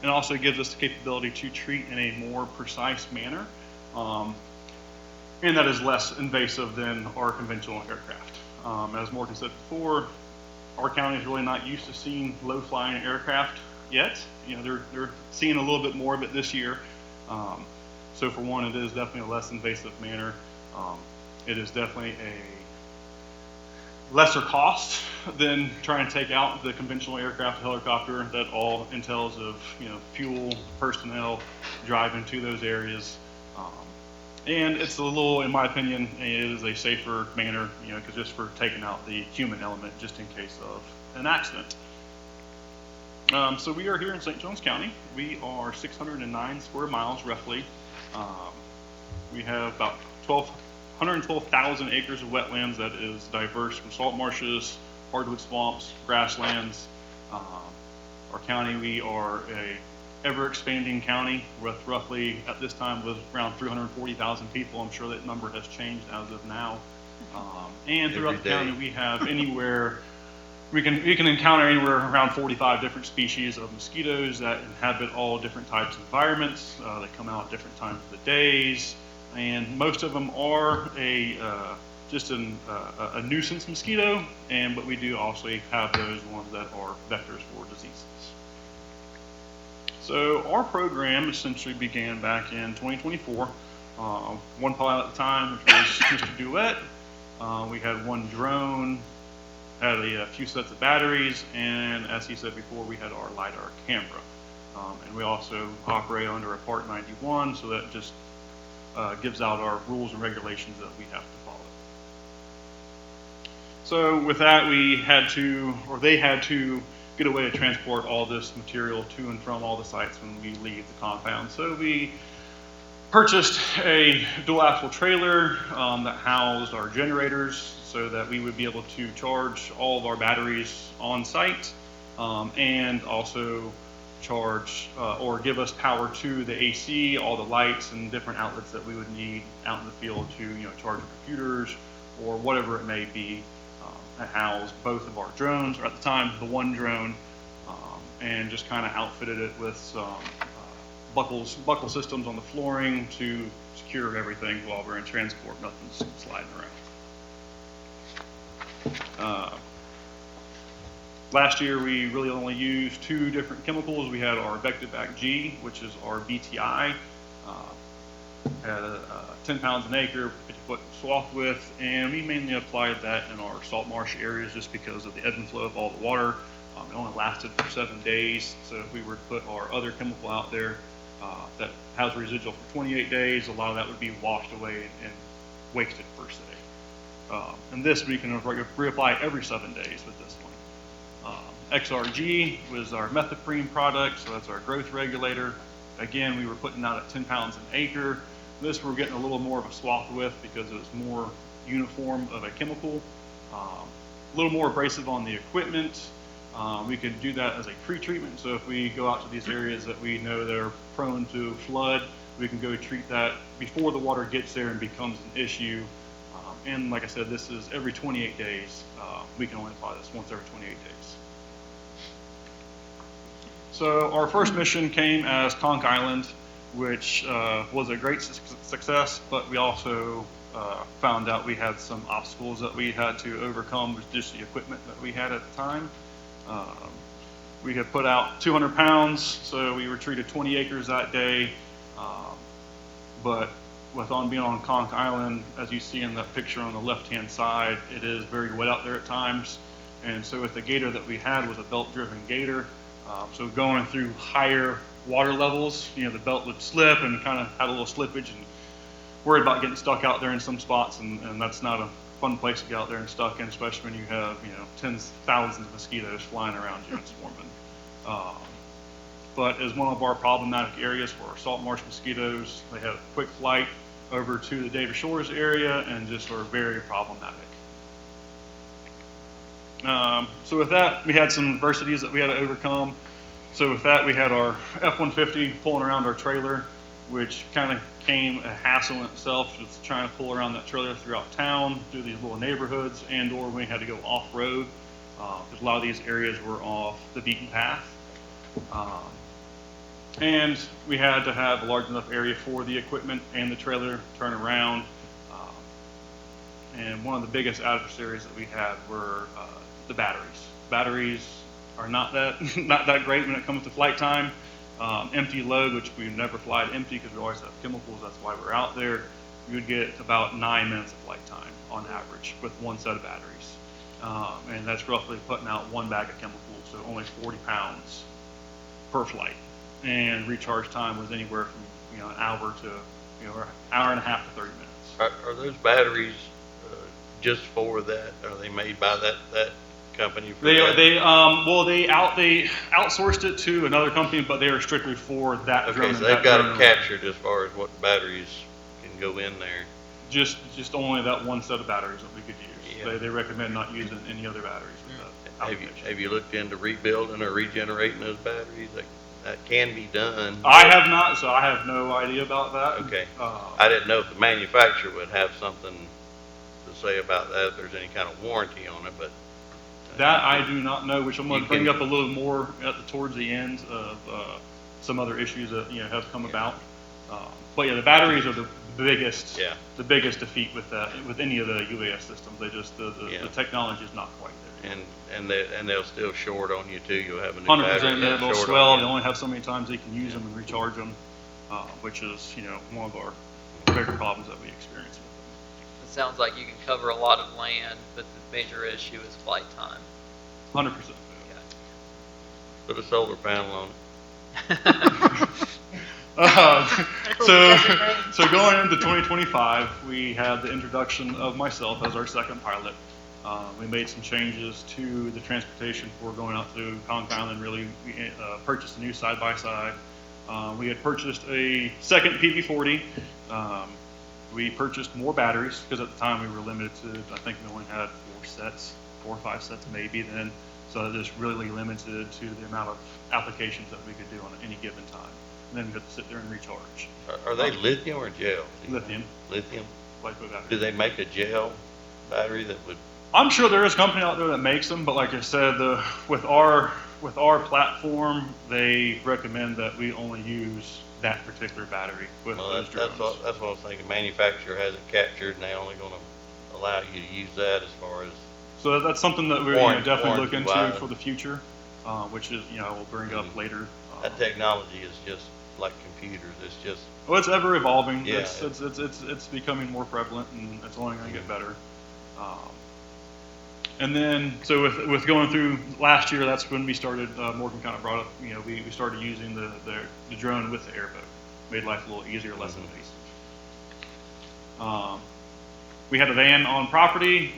and also gives us the capability to treat in a more precise manner, and that is less invasive than our conventional aircraft. As Morgan said before, our county is really not used to seeing low-flying aircraft yet. They're seeing a little bit more of it this year. So for one, it is definitely a less invasive manner. It is definitely lesser cost than trying to take out the conventional aircraft, helicopter. That all entails of fuel, personnel, driving to those areas. And it's a little, in my opinion, it is a safer manner, because just for taking out the human element just in case of an accident. So we are here in St. Johns County. We are 609 square miles roughly. We have about 112,000 acres of wetlands that is diverse from salt marshes, hardwood swamps, grasslands. Our county, we are a ever-expanding county with roughly, at this time, was around 340,000 people. I'm sure that number has changed as of now. And throughout the county, we have anywhere, we can encounter anywhere around 45 different species of mosquitoes that inhabit all different types of environments. They come out at different times of the days, and most of them are just a nuisance mosquito, but we do also have those ones that are vectors for diseases. So our program essentially began back in 2024. One pilot at the time, which was Mr. Duet. We had one drone, had a few sets of batteries, and as he said before, we had our LiDAR camera. And we also operate under a Part 91, so that just gives out our rules and regulations that we have to follow. So with that, they had to get a way to transport all this material to and from all the sites when we leave the compound. So we purchased a dual axle trailer that housed our generators so that we would be able to charge all of our batteries on site and also charge or give us power to the AC, all the lights and different outlets that we would need out in the field to charge our computers or whatever it may be. House both of our drones, or at the time the one drone, and just kind of outfitted it with some buckle systems on the flooring to secure everything while we're in transport. Nothing's sliding around. Last year we really only used 2 different chemicals. We had our Vectivac G, which is our BTI, had 10 pounds an acre, 50-foot swath width, and we mainly applied that in our salt marsh areas just because of the ebb and flow of all the water. It only lasted for 7 days, so if we were to put our other chemical out there that has residual for 28 days, a lot of that would be washed away and wasted per se. And this we can reapply every 7 days with this one. XRG was our methoprene product, so that's our growth regulator. Again, we were putting out at 10 pounds an acre. This we're getting a little more of a swath width because it's more uniform of a chemical. A little more abrasive on the equipment. We can do that as a pre-treatment. So if we go out to these areas that we know that are prone to flood, we can go treat that before the water gets there and becomes an issue. And like I said, this is every 28 days. We can only apply this once every 28 days. So our first mission came as Conch Island, which was a great success, but we also found out we had some obstacles that we had to overcome with just the equipment that we had at the time. We had put out 200 pounds, so we retreated 20 acres that day. But being on Conch Island, as you see in that picture on the left-hand side, it is very wet out there at times. And so with the gator that we had was a belt-driven gator. So going through higher water levels, the belt would slip and kind of had a little slippage and worried about getting stuck out there in some spots. And that's not a fun place to get out there and stuck in, especially when you have, tens, thousands of mosquitoes flying around you and swarming. But as one of our problematic areas for our salt marsh mosquitoes, they have quick flight over to the Davis Shores area and just are very problematic. So with that, we had some adversities that we had to overcome. So with that, we had our F-150 pulling around our trailer, which kind of became a hassle in itself, just trying to pull around that trailer throughout town, through these little neighborhoods, and/or we had to go off-road, because a lot of these areas were off the beaten path. And we had to have a large enough area for the equipment and the trailer to turn around. And one of the biggest adversaries that we had were the batteries. Batteries are not that great when it comes to flight time. Empty load, which we never fly empty because we always have chemicals, that's why we're out there, you would get about 9 minutes of flight time on average with one set of batteries. And that's roughly putting out 1 bag of chemicals, so only 40 pounds per flight. And recharge time was anywhere from, an hour to, hour and a half to 30 minutes. Are those batteries just for that? Are they made by that company? For They that? they outsourced it to another company, but they are strictly for that Okay, drone. so and they've that got drone it alone. captured as far as what batteries can go in there. Just only that one set of batteries that we could use. Yeah. They recommend not using any other batteries with that application. Have you looked into rebuilding or regenerating those batteries? That can be done. I have not, so I have no idea about that. Okay. Uh, I didn't know if the manufacturer would have something to say about that, if there's any kind of warranty on it, but. That I do not know, which I'm going You to bring can- up a little more towards the end of some other issues that have come about. But yeah, the batteries are the biggest Yeah. the biggest defeat with that with any of the UAS systems. They just the Yeah. technology is not quite there. And they'll still short on you too. You'll have a new 100%. battery. They'll that's short swell. on They you. only have so many times they can use them and recharge them, which is one of our bigger problems that we experience with them. It sounds like you can cover a lot of land, but the major issue is flight time. 100%. Put a solar panel on it. So going into 2025, we had the introduction of myself as our second pilot. We made some changes to the transportation for going out to Conch Island. Really, we purchased a new side-by-side. We had purchased a second PV40. We purchased more batteries because at the time we were limited to, I think we only had 4 or 5 sets maybe then. So it is really limited to the amount of applications that we could do on any given time. And then we have to sit there and recharge. Are they lithium or gel? Lithium, Lithium? LiPo battery. Do they make a gel battery that would? I'm sure there is a company out there that makes them, but like I said, with our platform, they recommend that we only use that particular battery with Well, those that's drones. what I was thinking. Manufacturer has it captured, and they're only going to allow you to use that as far as. So that's something that we're definitely look into Warranty-wise. for the future, which is we'll bring up later. That technology is just like computers. It's just. Well, it's ever evolving. Yeah. It's becoming more prevalent, and it's only going to get better. And then, so with going through last year, that's when we started. Morgan kind of brought up, we started using the drone with the airboat. Made life a little easier, less invasive. We had a van on property,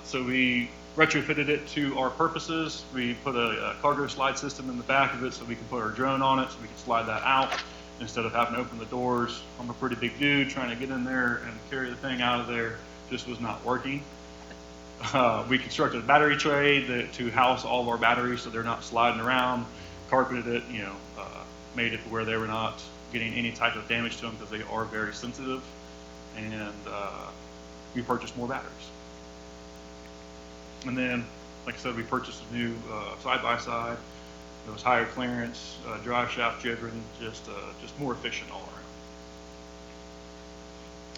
so we retrofitted it to our purposes. We put a cargo slide system in the back of it so we could put our drone on it, so we could slide that out instead of having to open the doors. I'm a pretty big dude trying to get in there and carry the thing out of there. Just was not working. We constructed a battery tray to house all of our batteries so they're not sliding around. Carpeted it, made it to where they were not getting any type of damage to them because they are very sensitive. And we purchased more batteries. And then, like I said, we purchased a new side-by-side. It was higher clearance, drive shaft driven, just more efficient all around.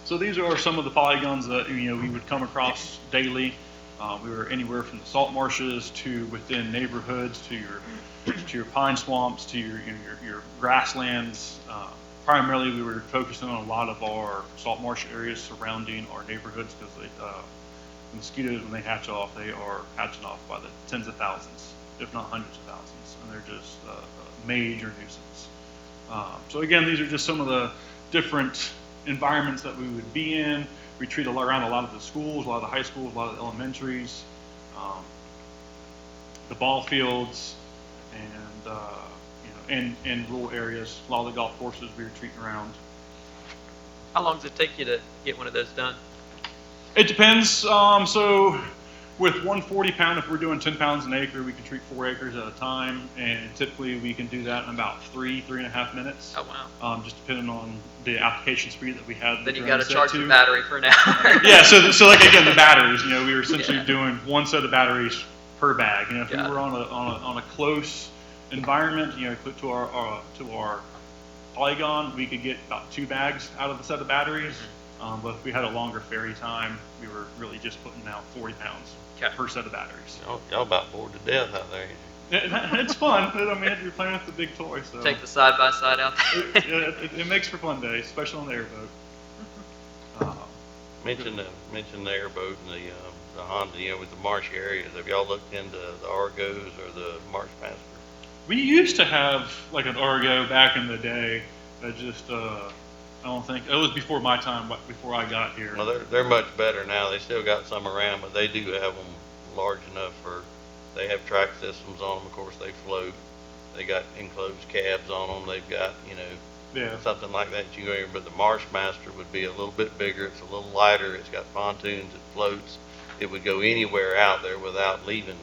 So these are some of the polygons that we would come across daily. We were anywhere from the salt marshes to within neighborhoods to your pine swamps to your grasslands. Primarily, we were focusing on a lot of our salt marsh areas surrounding our neighborhoods because the mosquitoes, when they hatch off, they are hatching off by the tens of thousands, if not hundreds of thousands, and they're just a major nuisance. So again, these are just some of the different environments that we would be in. We treat around a lot of the schools, a lot of the high schools, a lot of the elementaries, the ball fields, and in rural areas. A lot of the golf courses we were treating around. How long does it take you to get one of those done? It depends. So with 140 pound, if we're doing 10 pounds an acre, we can treat 4 acres at a time, and typically we can do that in about 3.5 minutes. Oh, wow. Just depending on the application speed that we had. Then the you drone got to set charge to. the battery for an hour. Yeah, so like again, the batteries, we were essentially Yeah. doing one set of batteries per bag. If Got we it. were on a close environment, to our polygon, we could get about 2 bags out of the set of batteries. But if we had a longer ferry time, we were really just putting out 40 pounds Okay. per set of batteries. Y'all about bored to death out there. It's fun. I mean, you're playing with the big toy, so Take the side-by-side out there. it makes for fun days, especially on the airboat. Mention the airboat and the Honda, with the marshy areas? Have y'all looked into the Argos or the Marsh Master? We used to have like an Argo back in the day. That just, I don't think it was before my time, but before I got here. No, they're much better now. They still got some around, but they do have them large enough they have track systems on them. Of course, they float. They got enclosed cabs on them. They've got, Yeah. something like that you go in. But the Marsh Master would be a little bit bigger. It's a little lighter. It's got pontoons. It floats. It would go anywhere out there without leaving.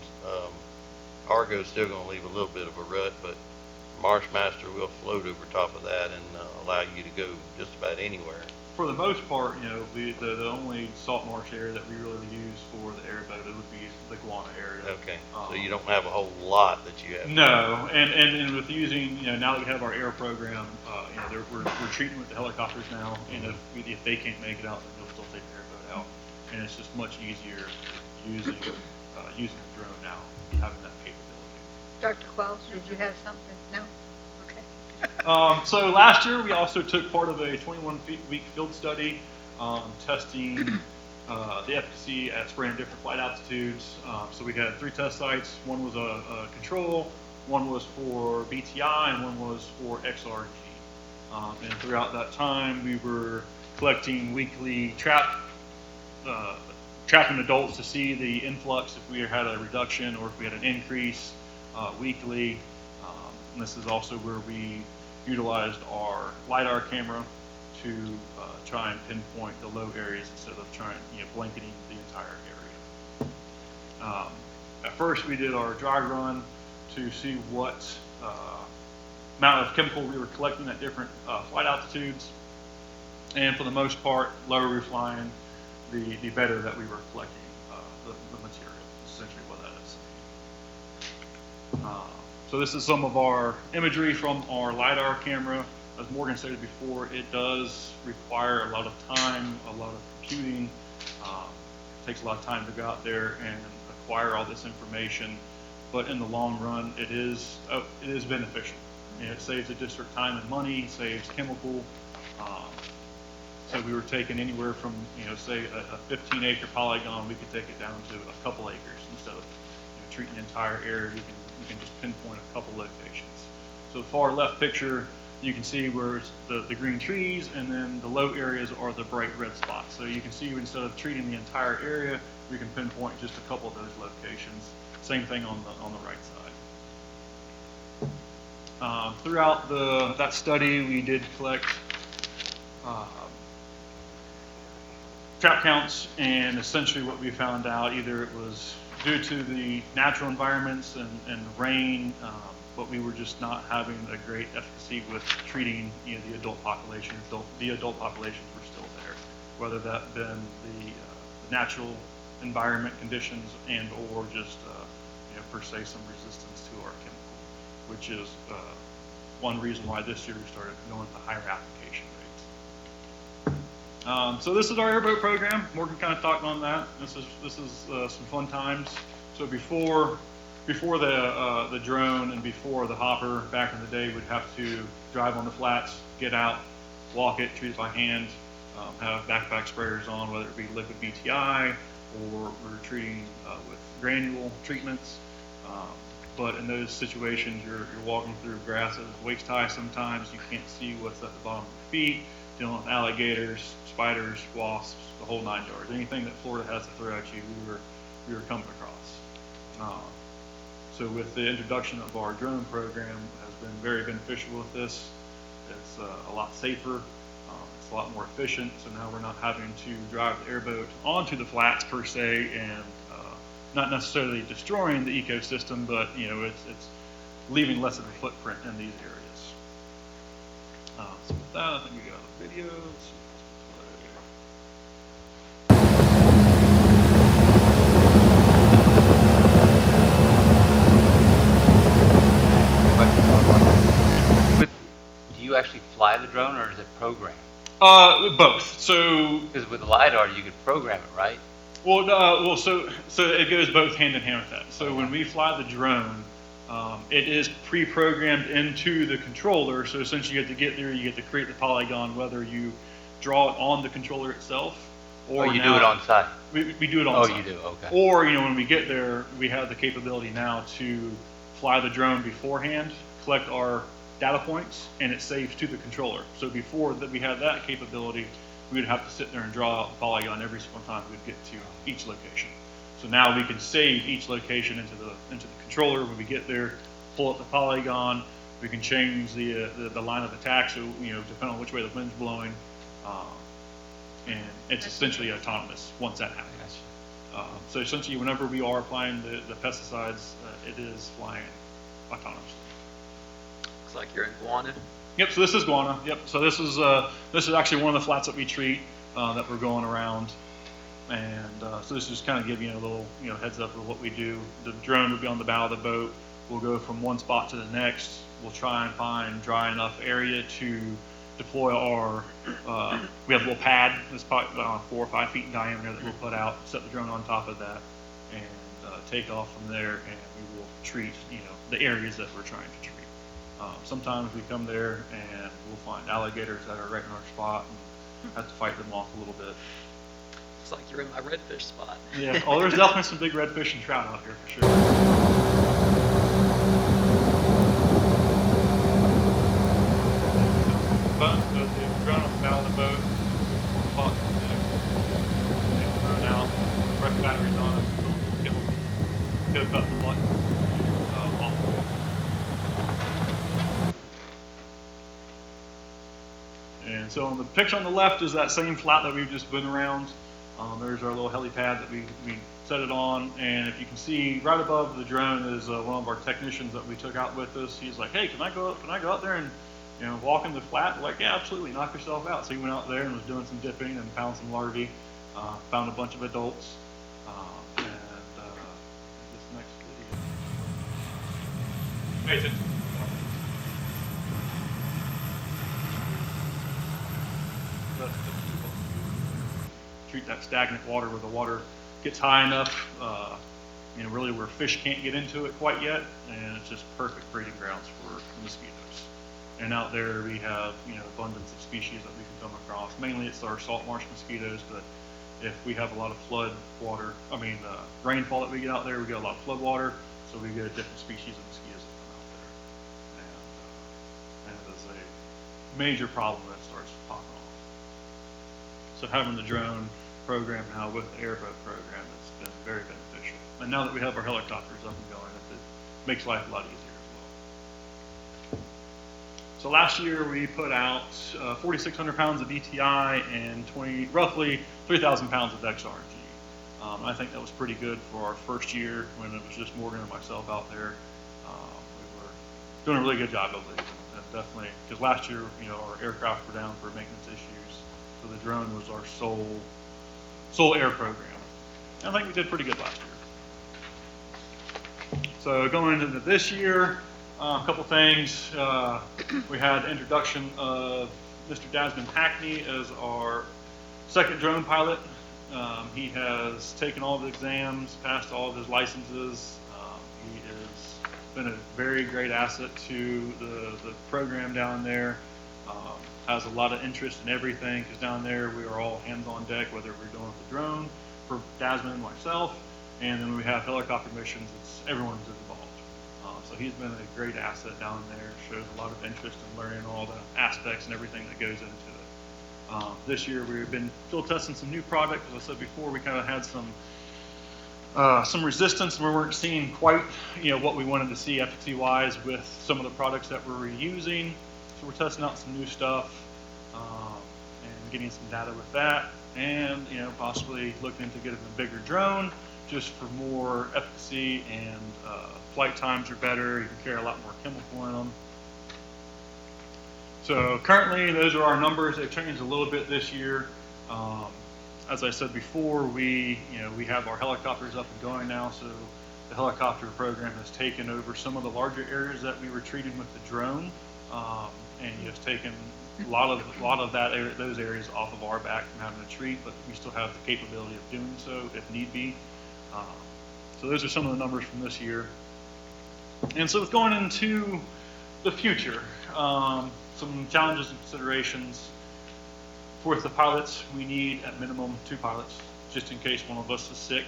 Argo's still going to leave a little bit of a rut, but Marsh Master will float over top of that and allow you to go just about anywhere. For the most part, the only salt marsh area that we really use for the airboat it would be the Guana area. Okay, so you don't have a whole lot that you have. No, and with using, now that we have our air program, we're treating with the helicopters now, and if they can't make it out, then they'll still take the airboat out, and it's just much easier using the drone now, having that capability. Dr. Quells, did you have something? No? Okay. So last year we also took part of a 21-week field study testing the efficacy at spraying different flight altitudes. So we had 3 test sites. One was a control, one was for BTI, and one was for XRG. And throughout that time we were collecting weekly trapping adults to see the influx if we had a reduction or if we had an increase weekly. And this is also where we utilized our LiDAR camera to try and pinpoint the low areas instead of trying, blanketing the entire area. At first, we did our dry run to see what amount of chemical we were collecting at different flight altitudes. And for the most part, lower we were flying, the better that we were collecting the material, essentially what that is. So this is some of our imagery from our LiDAR camera. As Morgan stated before, it does require a lot of time, a lot of computing. It takes a lot of time to go out there and acquire all this information. But in the long run, it is beneficial. It saves the district time and money, saves chemical. So we were taking anywhere from, say a 15-acre polygon, we could take it down to a couple acres instead of treating the entire area. We can just pinpoint a couple locations. So the far left picture, you can see where it's the green trees, and then the low areas are the bright red spots. So you can see instead of treating the entire area, we can pinpoint just a couple of those locations. Same thing on the right side. Throughout that study, we did collect trap counts, and essentially what we found out, either it was due to the natural environments and the rain, but we were just not having a great efficacy with treating the adult population. The adult populations were still there, whether that been the natural environment conditions and or just per se some resistance to our chemical, which is one reason why this year we started going to higher application rates. So this is our airboat program. Morgan kind of talked on that. This is some fun times. So before the drone and before the hopper, back in the day, we'd have to drive on the flats, get out, walk it, treat it by hand, have backpack sprayers on, whether it be liquid BTI or we're treating with granule treatments. But in those situations, you're walking through grass that is waist high sometimes. You can't see what's at the bottom of your feet, dealing with alligators, spiders, wasps, the whole 9 yards. Anything that Florida has to throw at you, we were coming across. So with the introduction of our drone program has been very beneficial with this. It's a lot safer. It's a lot more efficient. So now we're not having to drive the airboat onto the flats per se and not necessarily destroying the ecosystem, but it's leaving less of a footprint in these areas. So with that, I think we got the videos. Do you actually fly the drone, or is it programmed? Both. So, Because with the LiDAR, you could program it, right? so it goes both hand in hand with that. So when we fly the drone, it is pre-programmed into the controller. So essentially, you get to get there, you get to create the polygon, whether you draw it on the controller itself Or Oh, you do now- it on site? We do it on Oh, site. you do, okay. Or, when we get there, we have the capability now to fly the drone beforehand, collect our data points, and it saves to the controller. So before that we had that capability, we would have to sit there and draw out the polygon every single time we'd get to each location. So now we can save each location into the controller. When we get there, pull up the polygon, we can change the line of attack, so, depending on which way the wind's blowing, and it's essentially autonomous once that happens. So essentially, whenever we are applying the pesticides, it is flying autonomously. Looks like you're in Guana. Yep. So this is guana. Yep. So this is actually one of the flats that we treat that we're going around, and so this just kind of give you a little heads up of what we do. The drone would be on the bow of the boat. We'll go from one spot to the next. We'll try and find dry enough area to deploy our, we have a little pad that's probably 4 or 5 feet in diameter that we'll put out, set the drone on top of that, and take off from there, and we will treat, the areas that we're trying to treat. Sometimes we come there and we'll find alligators that are right in our spot and have to fight them off a little bit. Looks like you're in my redfish spot. Yeah, oh, there's definitely some big redfish and trout out here for sure. The drone on the bow of the boat, caught the drone out, fresh batteries on it, so get a cut the button off the boat. And so on the picture on the left is that same flat that we've just been around. There's our little helipad that we set it on, and if you can see right above the drone is one of our technicians that we took out with us. He's like, "Hey, can I go out there and walk in the flat?" We're like, "Yeah, absolutely, knock yourself out." So he went out there and was doing some dipping and found some larvae, found a bunch of adults, and this next video. Pay attention. Treat that stagnant water where the water gets high enough, really where fish can't get into it quite yet, and it's just perfect breeding grounds for mosquitoes. And out there we have, abundance of species that we can come across. Mainly it's our salt marsh mosquitoes, but if we have a lot of rainfall that we get out there, we get a lot of flood water, so we get different species of mosquitoes that come out there. And it is a major problem that starts popping off. So having the drone program now with the airboat program has been very beneficial. And now that we have our helicopters up and going, it makes life a lot easier as well. So last year we put out 4,600 pounds of ETI and roughly 3,000 pounds of XRG. I think that was pretty good for our first year when it was just Morgan and myself out there. We were doing a really good job, I believe. And definitely, because last year, our aircraft were down for maintenance issues, so the drone was our sole air program. And I think we did pretty good last year. So going into this year, a couple things. We had the introduction of Mr. Desmond Hackney as our second drone pilot. He has taken all of the exams, passed all of his licenses. He has been a very great asset to the program down there. Has a lot of interest in everything, because down there we are all hands on deck, whether we're doing the drone for Desmond and myself, and then when we have helicopter missions, everyone's involved. So he's been a great asset down there, shows a lot of interest in learning all the aspects and everything that goes into it. This year we've been still testing some new products. As I said before, we kind of had some resistance, and we weren't seeing quite what we wanted to see efficacy wise with some of the products that we're using. So we're testing out some new stuff and getting some data with that, and possibly looking into getting a bigger drone just for more efficacy, and flight times are better. You can carry a lot more chemical in them. So currently, those are our numbers. They've changed a little bit this year. As I said before, we have our helicopters up and going now. So the helicopter program has taken over some of the larger areas that we were treating with the drone, and has taken a lot of those areas off of our back from having to treat. But we still have the capability of doing so if need be. So those are some of the numbers from this year. And so with going into the future, some challenges and considerations. For the pilots, we need at minimum 2 pilots, just in case one of us is sick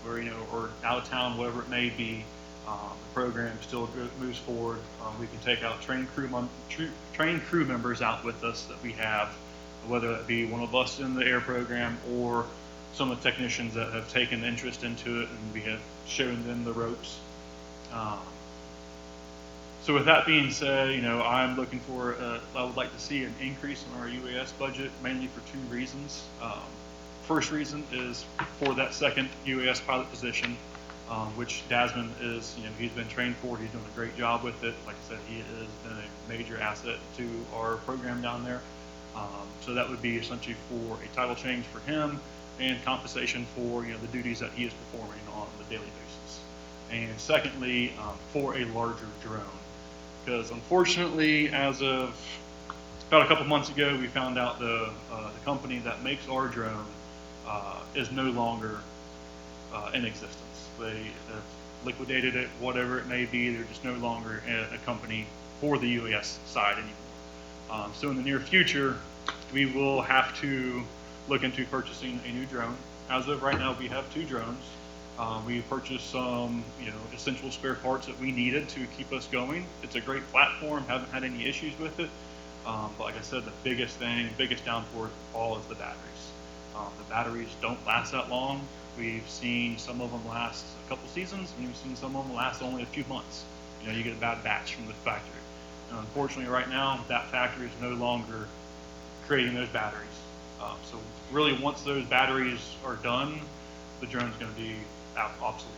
or, or out of town, whatever it may be. The program still moves forward. We can take out trained crew members out with us that we have, whether that be one of us in the air program or some of the technicians that have taken interest into it, and we have shown them the ropes. So with that being said, I'm looking for, I would like to see an increase in our UAS budget, mainly for 2 reasons. First reason is for that second UAS pilot position, which Dasmond is, he's been trained for. He's doing a great job with it. Like I said, he has been a major asset to our program down there. So that would be essentially for a title change for him and compensation for, the duties that he is performing on a daily basis. And secondly, for a larger drone. Because unfortunately, as of about a couple months ago, we found out the company that makes our drone is no longer in existence. They have liquidated it, whatever it may be. They're just no longer a company for the UAS side anymore. So in the near future, we will have to look into purchasing a new drone. As of right now, we have 2 drones. We purchased some, essential spare parts that we needed to keep us going. It's a great platform. Haven't had any issues with it. But like I said, the biggest downfall of all is the batteries. The batteries don't last that long. We've seen some of them last a couple seasons, and we've seen some of them last only a few months. You get a bad batch from the factory. And unfortunately, right now, that factory is no longer creating those batteries. So really, once those batteries are done, the drone's going to be obsolete.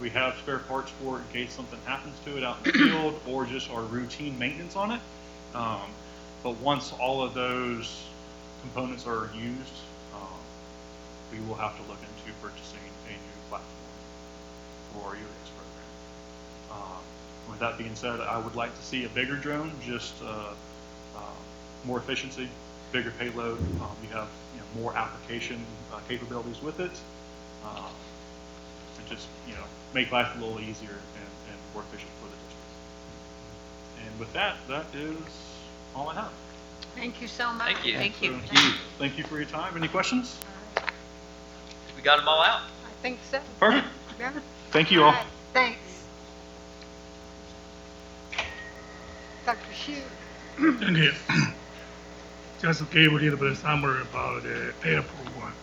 We have spare parts for it in case something happens to it out in the field or just our routine maintenance on it. But once all of those components are used, we will have to look into purchasing a new platform for our UAS program. With that being said, I would like to see a bigger drone, just more efficiency, bigger payload. You have more application capabilities with it, and just make life a little easier and more efficient for the district. And with that, that is all I have. Thank you so much. Thank you. Thank you. Thank you for your time. Any questions? We got them all out. I think so. Perfect. Yeah. Thank you all. Right, thanks. Dr. Hsu. Thank you. Just gave a little bit of summary about the air program.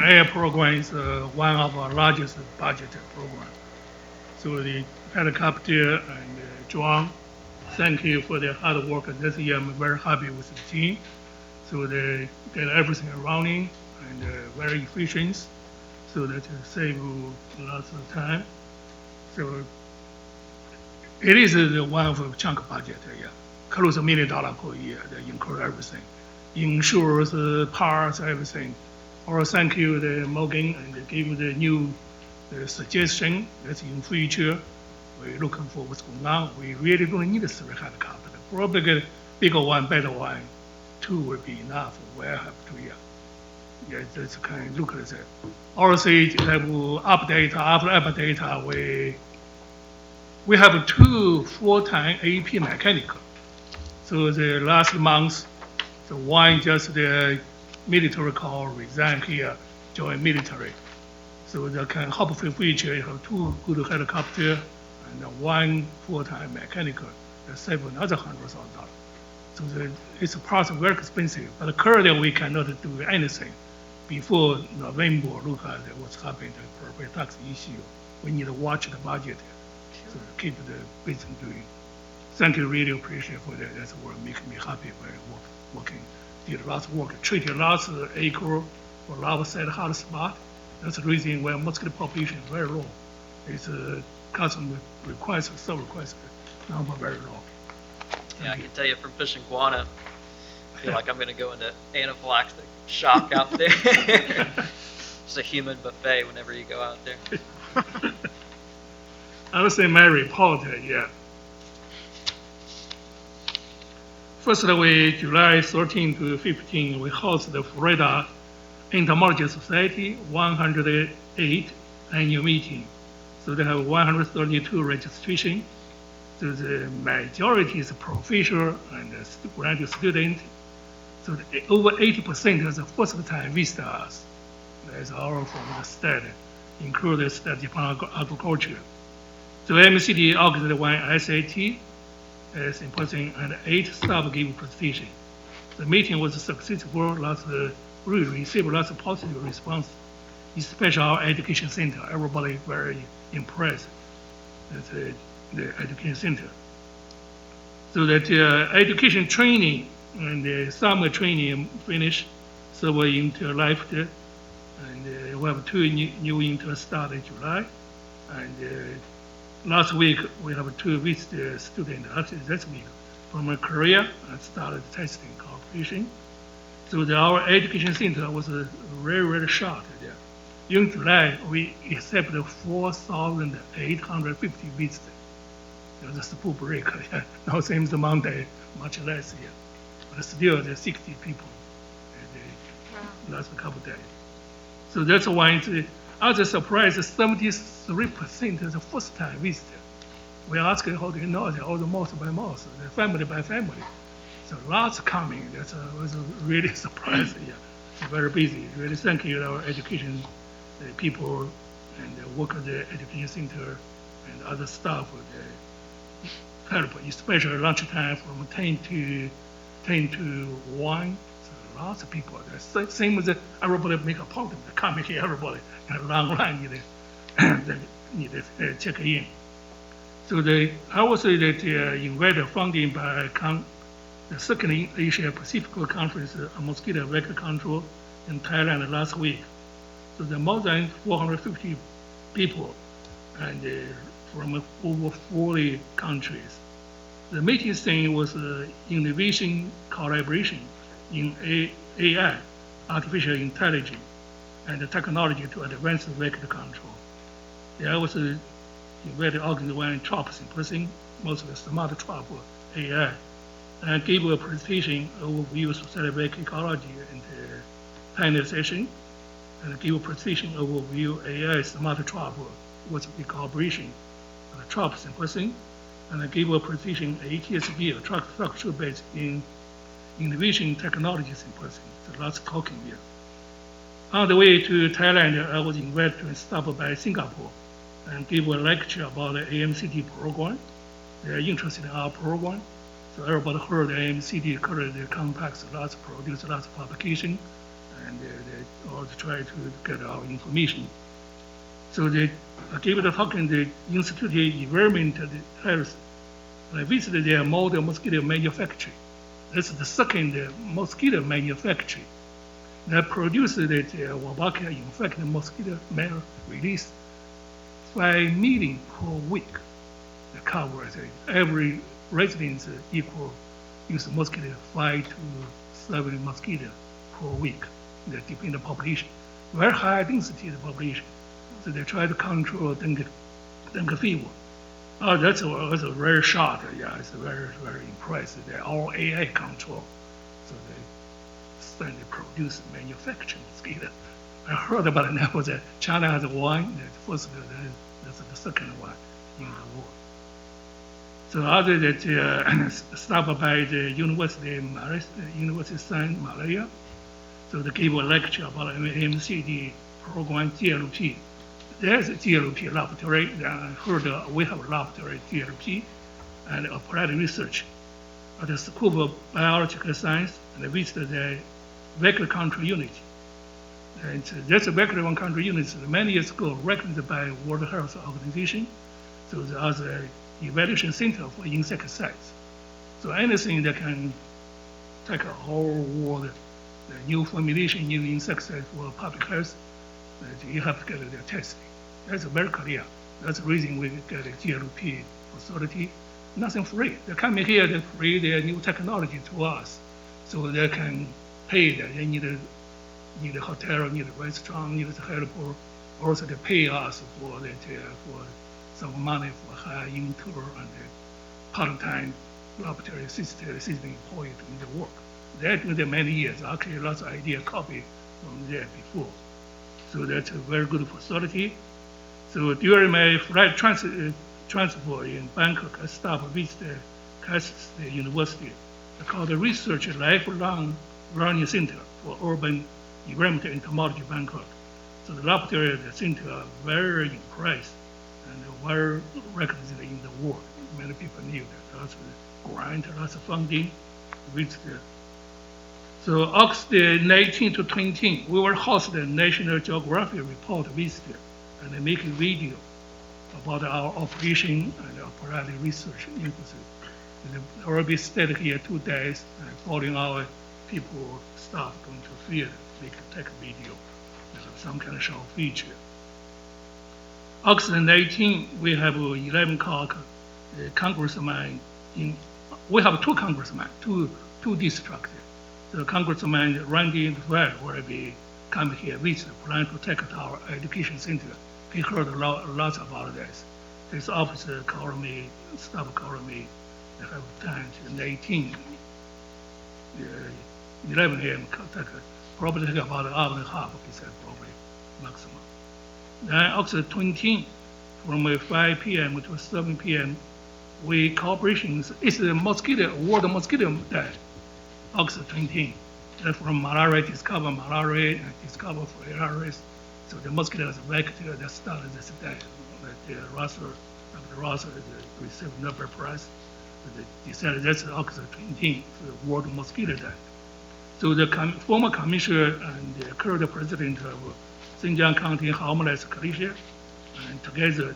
Air program is one of our largest budget program. So the helicopter and drone, thank you for their hard work this year. I'm very happy with the team. So they get everything running and very efficient, so that save lots of time. So it is one of the chunk budget, yeah. Close $1 million per year, they include everything. Insurance, parts, everything. Or thank you, the Morgan, and they give you the new suggestion that in future, we're looking for what's going on. We really don't need a 3 helicopter. Probably get bigger one, better one. 2 will be enough. We'll have 2, yeah. Yeah, that's kind of look at that. Also, have update, after update, we have 2 full-time AP mechanical. So the last month, the one just the military corps resigned here, join military. So they can hopefully future have 2 good helicopter and 1 full-time mechanical. They save another $100,000. So it's a process very expensive, but currently we cannot do anything. Before November, look at what's happening to the property tax issue. We need to watch the budget to keep the business doing. Thank you, really appreciate for that. That's what makes me happy when working. Did lots of work, treated lots of acre for lava set hot spot. That's the reason why mosquito population is very low. It's a custom request, so request number very low. Yeah, I can tell you from fishing guano, I feel like I'm going to go into anaphylactic shock out there. It's a human buffet whenever you go out there. I would say my report, yeah. First, July 13 to 15, we host the Florida Entomology Society 108 annual meeting. So they have 132 registration. So the majority is professor and graduate student. So over 80% of the first-time visitors, that's all from the state, including the State Department of Agriculture. So AMCD organized one SAT symposium and 8 staff gave presentation. The meeting was successful. We received lots of positive response, especially our education center. Everybody very impressed with the education center. So that education training and the summer training finished, so we're into life there. And we have 2 new interns start in July. And last week we have 2 visitor students, actually this week, from Korea and started testing cooperation. So our education center was very, very short there. In July, we accepted 4,850 visitors. It was a school break. Now seems the Monday, much less here. But still, there's 60 people the last couple of days. So that's why I was surprised 73% is the first time visitor. We asked how do you know that all the mouth by mouth, the family by family. So lots coming. That was really surprising. Yeah. So very busy. Really thank you our education people and the work of the education center and other staff for the help, especially lunchtime from 10 to 1. So lots of people. The same as everybody make appointment to come here. Everybody in a long line need to check in. So I would say that invited funding by the second Asia Pacific Conference on mosquito vector control in Thailand last week. So there are more than 450 people and from over 40 countries. The meeting thing was innovation collaboration in AI, artificial intelligence, and the technology to advance vector control. There was invited organized one TROP symposium, mostly smart TROP AI, and gave a presentation overview of cellular ecology in the panel session, and give a presentation overview AI smart TROP, what's the collaboration, the TROP symposium, and gave a presentation ATSB, a structure-based in innovation technology symposium. So lots of talking here. On the way to Thailand, I was invited to stop by Singapore and give a lecture about the AMCD program. They are interested in our program. So everybody heard the AMCD currently the contacts lots, produce lots of publication, and they all try to get our information. So they gave the talk in the Institute of Environmental Health. I visited their model mosquito manufacturing. This is the second mosquito manufacturing that produces the Wabaka infected mosquito male release 5 million per week. The cover every resident equal use mosquito 5 to 7 mosquito per week. That depend on the population. Very high density of the population. So they try to control dengue fever. Oh, that's a very short. Yeah, it's very, very impressive. They're all AI control. So they produce manufacturing mosquito. I heard about it now that China has one, the first, that's the second one in the world. So other that stopped by the University of San Malaya. So they gave a lecture about AMCD program GLP. There's a GLP laboratory. I heard we have a laboratory GLP and applied research at the School of Biological Science and visited the vector control unit. And that's a vector control unit many years ago recognized by World Health Organization. So there's an evaluation center for insecticides. So anything that can take a whole world, the new formulation, new insecticide for public health, you have to get their testing. That's very clear. That's the reason we get a GLP facility. Nothing free. They come in here, they free their new technology to us. So they can pay that. They need a hotel, need a restaurant, need a help, also they pay us for some money for hire intern and part-time laboratory assistant employee to do the work. They're doing that many years. Actually, lots of idea copy from there before. So that's a very good facility. So during my flight transfer in Bangkok, I stopped with the University. They call the research lifelong learning center for urban environment and technology Bangkok. So the laboratory at the center are very impressed and well recognized in the world. Many people knew that. Lots of grant, lots of funding. So August 19 to 20, we will host the National Geographic report visitor and make a video about our operation and applied research emphasis. It will be stayed here 2 days, and following our people, staff going to field, they can take a video, some kind of show feature. August 19, we have 11 o'clock congressman we have 2 congressmen, two districts. The congressman Randy Dwell will be coming here with the plan to take to our education center. He heard lots about this. His officer called me, staff called me, they have time to 18, 11 a.m. Probably take about an hour and a half, he said, probably maximum. Then August 20, from 5 p.m. to 7 p.m., we cooperation, it's the World Mosquito Day, August 20. And from malaria, discover malaria, and discover filariasis. So the mosquito is vector that started this day. The Dr. Russell received Nobel Prize. They decided that's August 20, the World Mosquito Day. So the former commissioner and the current president of Xinjiang County Homeless Coalition, and together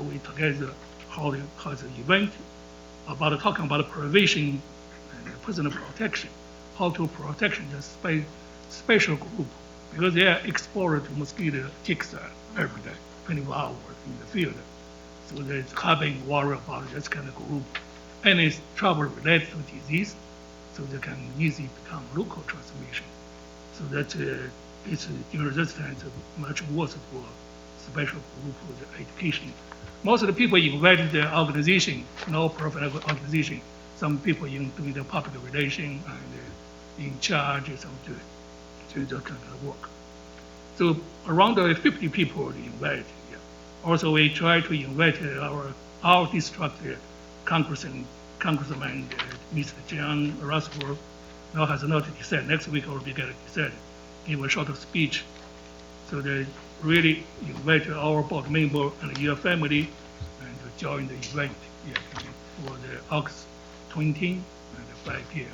we together hold the event about talking about prevention and personal protection, how to protect the special group, because they are exposed to mosquito ticks every day, 24 hours in the field. So they have been worried about this kind of group. Any trouble related to disease, so they can easily become local transmission. So that it's during this time it's much worse for special group for the education. Most of the people invited the organization, no-profit organization. Some people in doing the public relation and in charge of some to that kind of work. So around 50 people invited. Yeah. Also, we try to invite our district congressman, Mr. John Russell, now has not decided. Next week will be get decided. Give a short speech. So they really invite our board member and your family and to join the event for the August 20 and 5 p.m.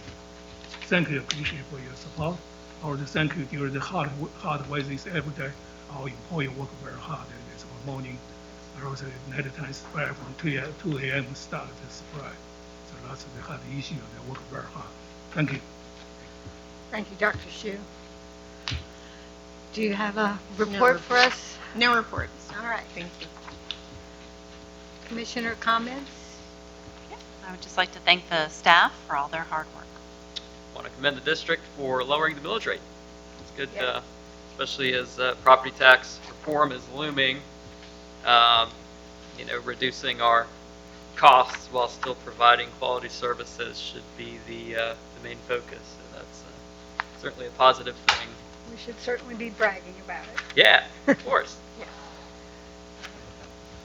Thank you, appreciate for your support. Also, thank you during the hard weather every day. Our employee work very hard. And this morning, also night time supply from 2 a.m. start the supply. So lots of the hard issue. They work very hard. Thank you. Thank you, Dr. Xu. Do you have a report for us? No reports. All right. Thank you. Commissioner comments? I would just like to thank the staff for all their hard work. Want to commend the district for lowering the millage rate. It's good, Yeah. especially as property tax reform is looming. Reducing our costs while still providing quality services should be the main focus. So that's certainly a positive thing. We should certainly be bragging about it. Yeah, of course. Yeah.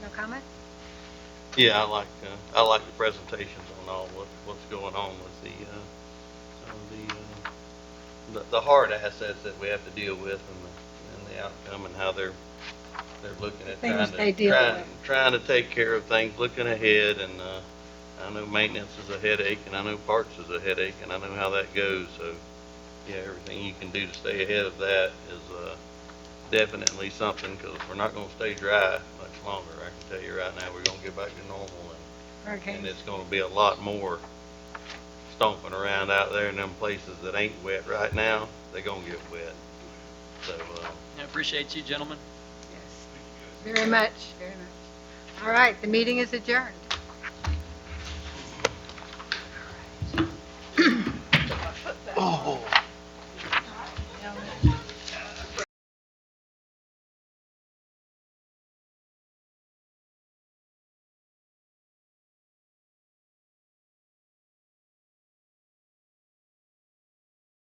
No comment? Yeah, I like the presentations on all what's going on with the hard assets that we have to deal with and the outcome and how they're looking at Things they deal with. trying to take care of things, looking ahead, and I know maintenance is a headache, and I know parts is a headache, and I know how that goes. So yeah, everything you can do to stay ahead of that is definitely something, because we're not going to stay dry much longer. I can tell you right now, we're going to get back to normal, and it's going to be a lot more stomping around out there in them places that ain't wet right now. They're going to get wet. So I appreciate you, gentlemen. Yes. Very much, very much. All right, the meeting is adjourned.